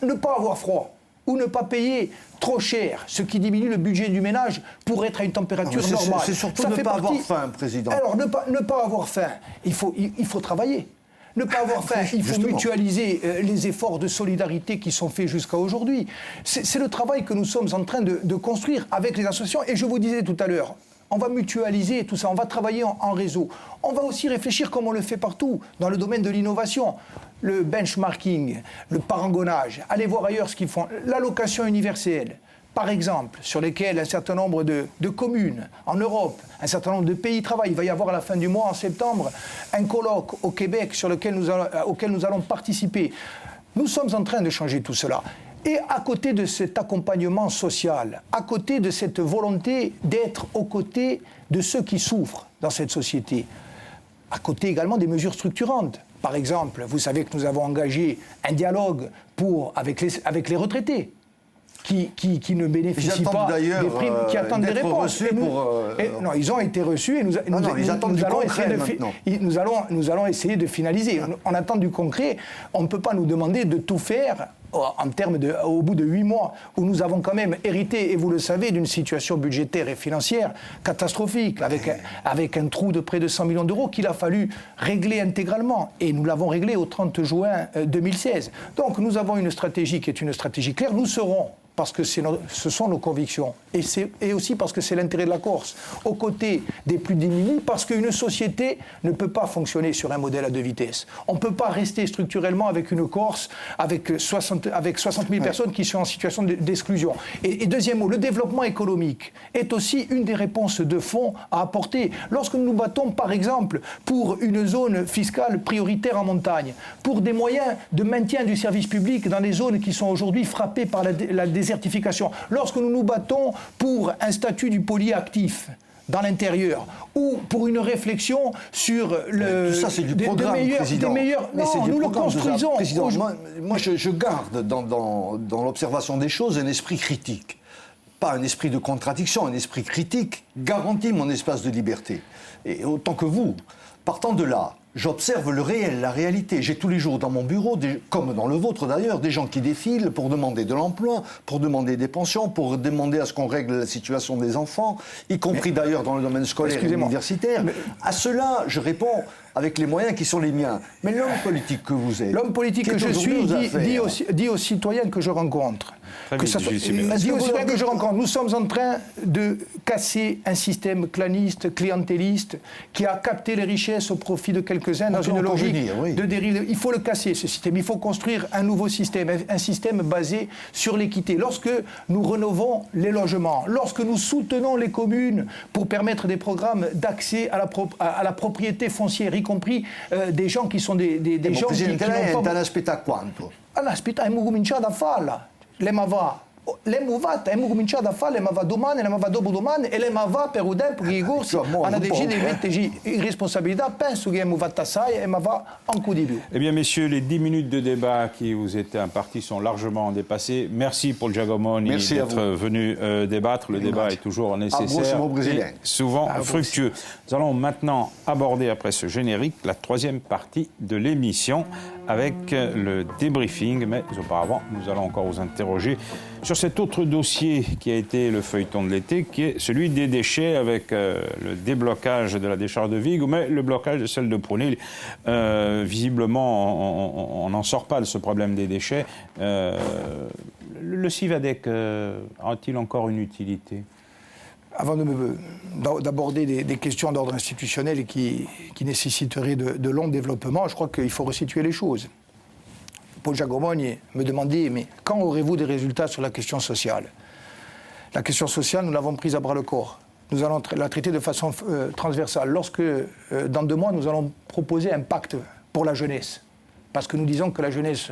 Ne pas avoir froid ou ne pas payer trop cher, ce qui diminue le budget du ménage pour être à une température normale. C'est surtout ne pas avoir faim, Président. Alors, ne pas avoir faim, il faut travailler. Ne pas avoir faim, il faut mutualiser les efforts de solidarité qui sont faits jusqu'à aujourd'hui. C'est le travail que nous sommes en train de construire avec les associations. Et je vous disais tout à l'heure, on va mutualiser tout ça, on va travailler en réseau. On va aussi réfléchir comme on le fait partout, dans le domaine de l'innovation. Le benchmarking, le parangonnage, allez voir ailleurs ce qu'ils font. L'allocation universelle, par exemple, sur lesquelles un certain nombre de communes en Europe, un certain nombre de pays travaillent. Il va y avoir à la fin du mois, en septembre, un colloque au Québec auquel nous allons participer. Nous sommes en train de changer tout cela. Et à côté de cet accompagnement social, à côté de cette volonté d'être aux côtés de ceux qui souffrent dans cette société, à côté également des mesures structurantes. Par exemple, vous savez que nous avons engagé un dialogue avec les retraités. qui ne bénéficient pas des primes, qui attendent des réponses. Non, ils ont été reçus et nous allons essayer de finaliser. On attend du concret. On ne peut pas nous demander de tout faire en termes au bout de 8 mois, où nous avons quand même hérité, et vous le savez, d'une situation budgétaire et financière catastrophique, avec un trou de près de 100 millions d'euros qu'il a fallu régler intégralement. Et nous l'avons réglé au 30 juin 2016. Donc nous avons une stratégie qui est une stratégie claire. Nous serons, parce que ce sont nos convictions, et aussi parce que c'est l'intérêt de la Corse, aux côtés des plus démunis, parce qu'une société ne peut pas fonctionner sur un modèle à 2 vitesses. On ne peut pas rester structurellement avec une Corse avec 60 000 personnes qui sont en situation d'exclusion. Et deuxième mot, le développement économique est aussi une des réponses de fond à apporter. Lorsque nous nous battons, par exemple, pour une zone fiscale prioritaire en montagne, pour des moyens de maintien du service public dans des zones qui sont aujourd'hui frappées par la désertification, lorsque nous nous battons pour un statut du polyactif dans l'intérieur, ou pour une réflexion sur tout ça, c'est du programme, Président. Non, nous le construisons. Président, moi je garde dans l'observation des choses un esprit critique. Pas un esprit de contradiction, un esprit critique garantit mon espace de liberté. Et autant que vous, partant de là, j'observe le réel, la réalité. J'ai tous les jours dans mon bureau, comme dans le vôtre d'ailleurs, des gens qui défilent pour demander de l'emploi, pour demander des pensions, pour demander à ce qu'on règle la situation des enfants, y compris d'ailleurs dans le domaine scolaire et universitaire. À cela, je réponds avec les moyens qui sont les miens. Mais l'homme politique que vous êtes... L'homme politique que je suis dit aux citoyens que je rencontre... Nous sommes en train de casser un système claniste, clientéliste, qui a capté les richesses au profit de quelques-uns dans une logique de dérive. Il faut le casser, ce système. Il faut construire un nouveau système, un système basé sur l'équité. Lorsque nous rénovons les logements, lorsque nous soutenons les communes pour permettre des programmes d'accès à la propriété foncière, y compris des gens qui sont des gens qui n'ont pas... L'abbiamo cominciato a fare, l'abbiamo domani, l'abbiamo dopodomani e l'abbiamo per un tempo che i corsi hanno deciso di metterci in responsabilità. Penso che abbiamo fatto assai e va ancora di più. Eh bien, messieurs, les 10 minutes de débat qui vous étaient imparties sont largement dépassées. Merci pour Giacomoni d'être venu débattre. Le débat est toujours nécessaire et souvent fructueux. Nous allons maintenant aborder, après ce générique, la 3e partie de l'émission avec le débriefing. Mais auparavant, nous allons encore vous interroger sur cet autre dossier qui a été le feuilleton de l'été, qui est celui des déchets, avec le déblocage de la décharge de Vigo, mais le blocage de celle de Prunil. Visiblement, on n'en sort pas de ce problème des déchets. Le Civadec a-t-il encore une utilité ? Avant d'aborder des questions d'ordre institutionnel qui nécessiteraient de longs développements, je crois qu'il faut resituer les choses. Paul Giacomoni me demandait, mais quand aurez-vous des résultats sur la question sociale ? La question sociale, nous l'avons prise à bras-le-corps. Nous allons la traiter de façon transversale. Lorsque, dans 2 mois, nous allons proposer un pacte pour la jeunesse. Parce que nous disons que la jeunesse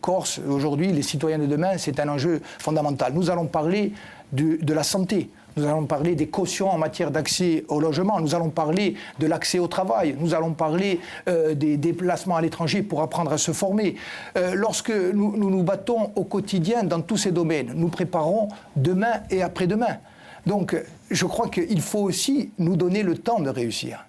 corse, aujourd'hui, les citoyens de demain, c'est un enjeu fondamental. Nous allons parler de la santé. Nous allons parler des cautions en matière d'accès au logement, nous allons parler de l'accès au travail, nous allons parler des déplacements à l'étranger pour apprendre à se former. Lorsque nous nous battons au quotidien dans tous ces domaines, nous préparons demain et après-demain. Donc je crois qu'il faut aussi nous donner le temps de réussir.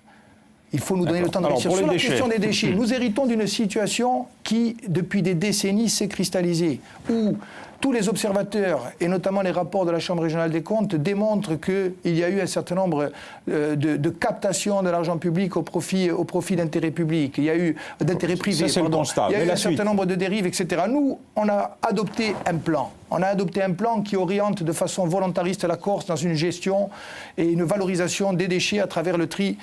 Il faut nous donner le temps de réussir. Sur la question des déchets, nous héritons d'une situation qui, depuis des décennies, s'est cristallisée, où tous les observateurs, et notamment les rapports de la Chambre régionale des comptes, démontrent qu'il y a eu un certain nombre de captations de l'argent public au profit d'intérêts publics. Il y a eu d'intérêts privés. Ça, c'est le constat. Il y a eu un certain nombre de dérives, etc. Nous, on a adopté un plan. On a adopté un plan qui oriente de façon volontariste la Corse dans une gestion et une valorisation des déchets à travers le tri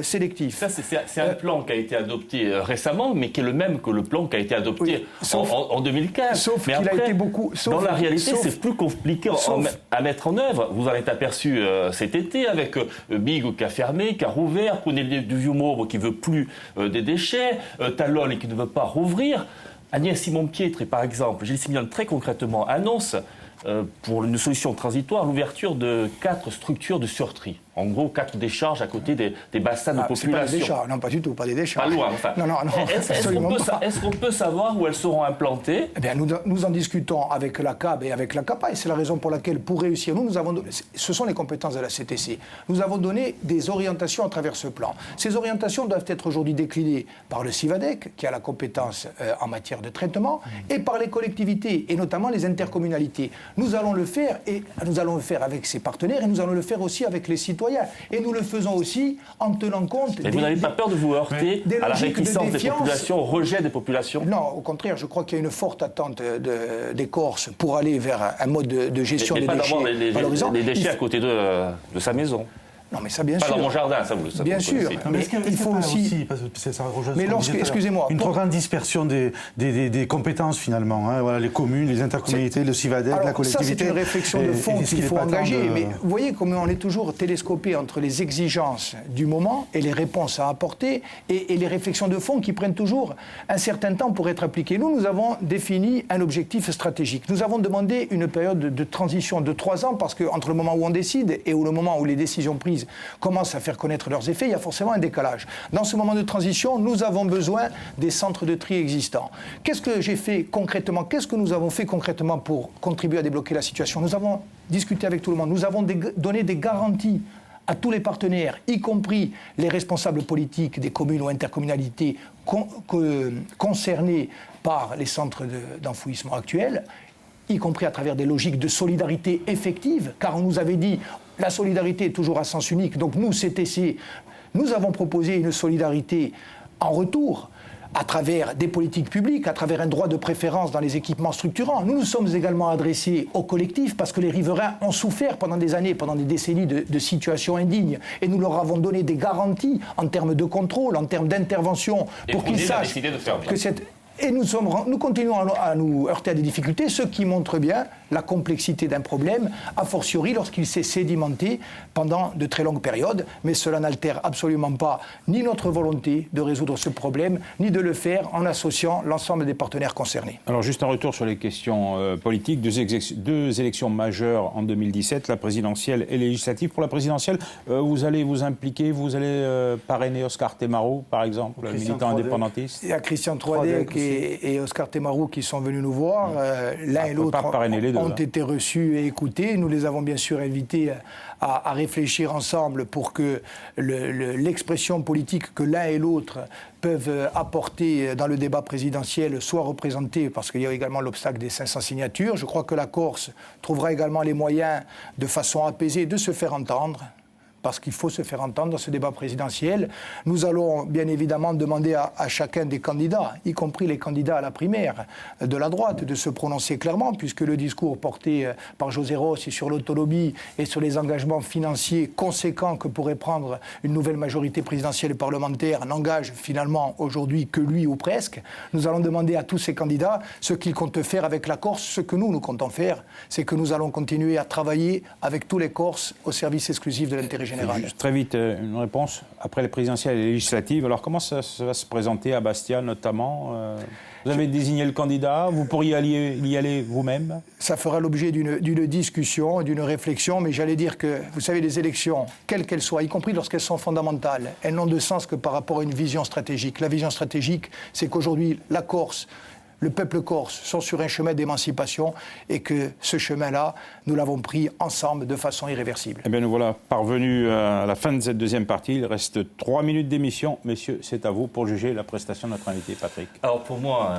sélectif. Ça, c'est un plan qui a été adopté récemment, mais qui est le même que le plan qui a été adopté en 2015. Sauf mais qu'il après, a été beaucoup... dans la réalité, c'est plus compliqué à mettre en œuvre. Vous en êtes aperçu cet été avec Big qui a fermé, qui a rouvert, Prunel du Vieux-Maure qui ne veut plus des déchets, Talon qui ne veut pas rouvrir. Agnès Simon-Pietre, par exemple, Gilles Signol très concrètement annonce pour une solution transitoire l'ouverture de 4 structures de surtri En gros, 4 décharges à côté des bassins de C'est pas des population. décharges, non, pas du tout, pas des décharges. Pas loin, enfin. Non, absolument pas. Est-ce qu'on peut savoir où elles seront implantées? Eh bien, nous en discutons avec la CAB et avec la CAPA, et c'est la raison pour laquelle, pour réussir, ce sont les compétences de la CTC. Nous avons donné des orientations à travers ce plan. Ces orientations doivent être aujourd'hui déclinées par le CIVADEC, qui a la compétence en matière de traitement, et par les collectivités, et notamment les intercommunalités. Nous allons le faire, et nous allons le faire avec ses partenaires, et nous allons le faire aussi avec les citoyens. Et nous le faisons aussi en tenant compte... Et vous n'avez pas peur de vous heurter à la réticence des populations, au rejet des populations? Non, au contraire, je crois qu'il y a une forte attente des Corses pour aller vers un mode de gestion des déchets valorisant. Les déchets à côté de sa maison. Non, mais ça, bien sûr. Pas dans mon jardin, ça vous le savez. Bien sûr. Mais il faut aussi, excusez-moi, une trop grande dispersion des compétences finalement. Hein, voilà, les communes, les intercommunalités, le CIVADEC, la collectivité. Ça, c'est une réflexion de fond qu'il faut engager. Mais vous voyez comment on est toujours télescopé entre les exigences du moment et les réponses à apporter et les réflexions de fond qui prennent toujours un certain temps pour être appliquées. Nous avons défini un objectif stratégique. Nous avons demandé une période de transition de 3 ans parce qu'entre le moment où on décide et le moment où les décisions prises commencent à faire connaître leurs effets, il y a forcément un décalage. Dans ce moment de transition, nous avons besoin des centres de tri existants. Qu'est-ce que j'ai fait concrètement? Qu'est-ce que nous avons fait concrètement pour contribuer à débloquer la situation? Nous avons discuté avec tout le monde. Nous avons donné des garanties à tous les partenaires, y compris les responsables politiques des communes ou intercommunalités concernés par les centres d'enfouissement actuels, y compris à travers des logiques de solidarité effective, car on nous avait dit la solidarité est toujours à sens unique. Donc nous, CTC, nous avons proposé une solidarité en retour à travers des politiques publiques, à travers un droit de préférence dans les équipements structurants. Nous nous sommes également adressés aux collectifs parce que les riverains ont souffert pendant des années, pendant des décennies de situations indignes. Et nous leur avons donné des garanties en termes de contrôle, en termes d'intervention, pour qu'ils sachent que cette... Et nous continuons à nous heurter à des difficultés, ce qui montre bien la complexité d'un problème, a fortiori lorsqu'il s'est sédimenté pendant de très longues périodes. Mais cela n'altère absolument pas ni notre volonté de résoudre ce problème, ni de le faire en associant l'ensemble des partenaires concernés. Alors juste un retour sur les questions politiques. Deux élections majeures en 2017, la présidentielle et législative. Pour la présidentielle, vous allez vous impliquer, vous allez parrainer Oscar Temarou, par exemple, le militant indépendantiste. Il y a Christian Troadec et Oscar Temarou qui sont venus nous voir. L'un et l'autre ont été reçus et écoutés. Nous les avons bien sûr invités à réfléchir ensemble pour que l'expression politique que l'un et l'autre peuvent apporter dans le débat présidentiel soit représentée, parce qu'il y a également l'obstacle des 500 signatures. Je crois que la Corse trouvera également les moyens, de façon apaisée, de se faire entendre, parce qu'il faut se faire entendre dans ce débat présidentiel. Nous allons bien évidemment demander à chacun des candidats, y compris les candidats à la primaire de la droite, de se prononcer clairement, puisque le discours porté par José Rossi sur l'autonomie et sur les engagements financiers conséquents que pourrait prendre une nouvelle majorité présidentielle et parlementaire n'engage finalement aujourd'hui que lui ou presque. Nous allons demander à tous ces candidats ce qu'ils comptent faire avec la Corse. Ce que nous comptons faire, c'est que nous allons continuer à travailler avec tous les Corses au service exclusif de l'intérêt général. Juste très vite, une réponse. Après les présidentielles et les législatives, alors comment ça va se présenter à Bastia notamment Vous avez désigné le candidat, vous pourriez y aller vous-même? Ça fera l'objet d'une discussion, d'une réflexion, mais j'allais dire que, vous savez, les élections, quelles qu'elles soient, y compris lorsqu'elles sont fondamentales, elles n'ont de sens que par rapport à une vision stratégique. La vision stratégique, c'est qu'aujourd'hui, la Corse, le peuple corse sont sur un chemin d'émancipation et que ce chemin-là, nous l'avons pris ensemble de façon irréversible. Eh bien, nous voilà parvenus à la fin de cette deuxième partie. Il reste 3 minutes d'émission. Messieurs, c'est à vous pour juger la prestation de notre invité, Patrick. Alors pour moi,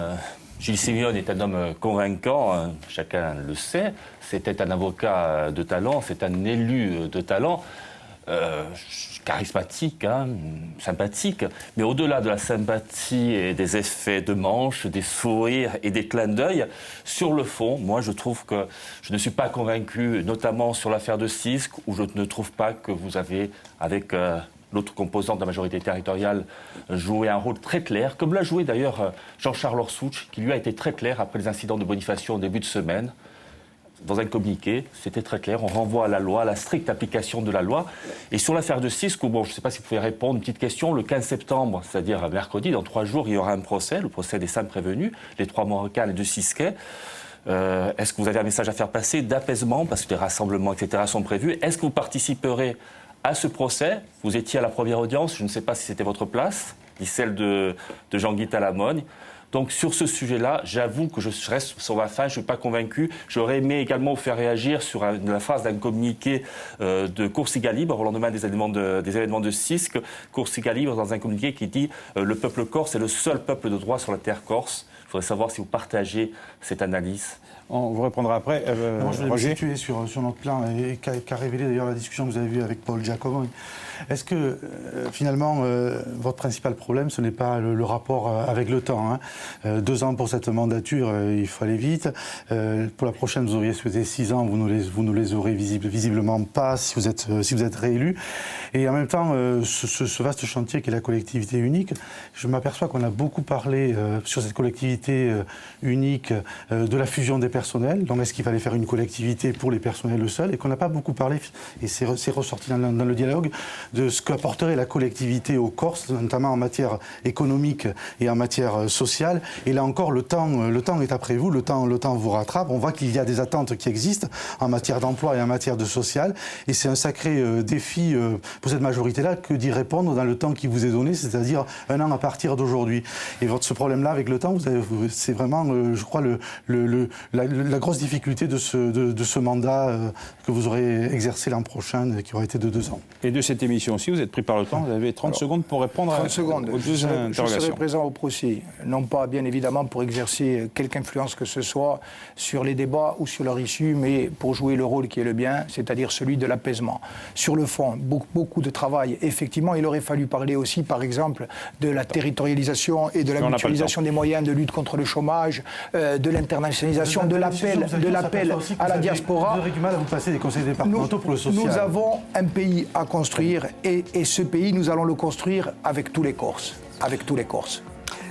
Gilles Simeone est un homme convaincant, chacun le sait. C'était un avocat de talent, c'est un élu de talent. Charismatique, sympathique, mais au-delà de la sympathie et des effets de manche, des sourires et des clins d'œil, sur le fond, moi je trouve que je ne suis pas convaincu, notamment sur l'affaire de Cisque, où je ne trouve pas que vous avez, avec l'autre composante de la majorité territoriale, joué un rôle très clair, comme l'a joué d'ailleurs Jean-Charles Orsouch, qui lui a été très clair après les incidents de Bonifacio au début de semaine. Dans un communiqué, c'était très clair, on renvoie à la loi, à la stricte application de la loi. Et sur l'affaire de Cisque, bon, je ne sais pas si vous pouvez répondre, une petite question, le 15 septembre, c'est-à-dire mercredi, dans 3 jours, il y aura un procès, le procès des 5 prévenus, les 3 Marocains et les 2 Cisquais. Est-ce que vous avez un message à faire passer d'apaisement, parce que des rassemblements, etc. sont prévus? Est-ce que vous participerez À ce procès, vous étiez à la première audience, je ne sais pas si c'était votre place, ni celle de Jean-Guy Talamogne. Donc sur ce sujet-là, j'avoue que je reste sur ma faim, je ne suis pas convaincu. J'aurais aimé également vous faire réagir sur la phrase d'un communiqué de Coursiga Libre au lendemain des événements de CISC. Coursiga Libre dans un communiqué qui dit « Le peuple corse est le seul peuple de droit sur la terre corse ». Il faudrait savoir si vous partagez cette analyse. On vous répondra après. Moi, je voulais me Roger situer sur notre plan et qu'a révélé d'ailleurs la discussion que vous avez eue avec Paul Giacomo. Est-ce que finalement, votre principal problème, ce n'est pas le rapport avec le temps, hein. 2 ans pour cette mandature, il faut aller vite. Pour la prochaine, vous auriez souhaité 6 ans, vous ne les aurez visiblement pas si vous êtes réélu. Et en même temps, ce vaste chantier qui est la collectivité unique, je m'aperçois qu'on a beaucoup parlé sur cette collectivité unique de la fusion des personnels. Donc est-ce qu'il fallait faire une collectivité pour les personnels seuls, et qu'on n'a pas beaucoup parlé, et c'est ressorti dans le dialogue, de ce qu'apporterait la collectivité aux Corses, notamment en matière économique et en matière sociale. Et là encore, le temps est après vous, le temps vous rattrape. On voit qu'il y a des attentes qui existent en matière d'emploi et en matière de social, et c'est un sacré défi pour cette majorité-là que d'y répondre dans le temps qui vous est donné, c'est-à-dire 1 an à partir d'aujourd'hui. Et ce problème-là avec le temps, c'est vraiment, je crois, la grosse difficulté de ce mandat que vous aurez exercé l'an prochain, qui aura été de 2 ans. Et de cette émission aussi, vous êtes pris par le temps, vous avez 30 secondes pour répondre aux 2 interrogations. Je serai présent au procès, non pas bien évidemment pour exercer quelque influence que ce soit sur les débats ou sur leur issue, mais pour jouer le rôle qui est le bien, c'est-à-dire celui de l'apaisement. Sur le fond, beaucoup de travail. Effectivement, il aurait fallu parler aussi, par exemple, de la territorialisation et de la mutualisation des moyens de lutte contre le chômage, de l'internationalisation, de l'appel à la diaspora. Vous aurez du mal à vous passer des conseils départementaux pour le social. Nous avons un pays à construire, et ce pays, nous allons le construire avec tous les Corses. Avec tous les Corses.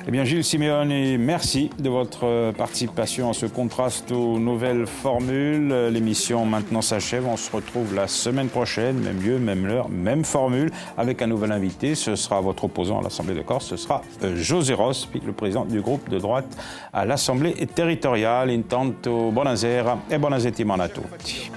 Eh bien, Gilles Simeoni, merci de votre participation à ce contraste aux nouvelles formules. L'émission maintenant s'achève. On se retrouve la semaine prochaine, même lieu, même heure, même formule, avec un nouvel invité. Ce sera votre opposant à l'Assemblée de Corse. Ce sera José Ross, le président du groupe de droite à l'Assemblée territoriale. Intanto, buonasera e buona settimana a tutti.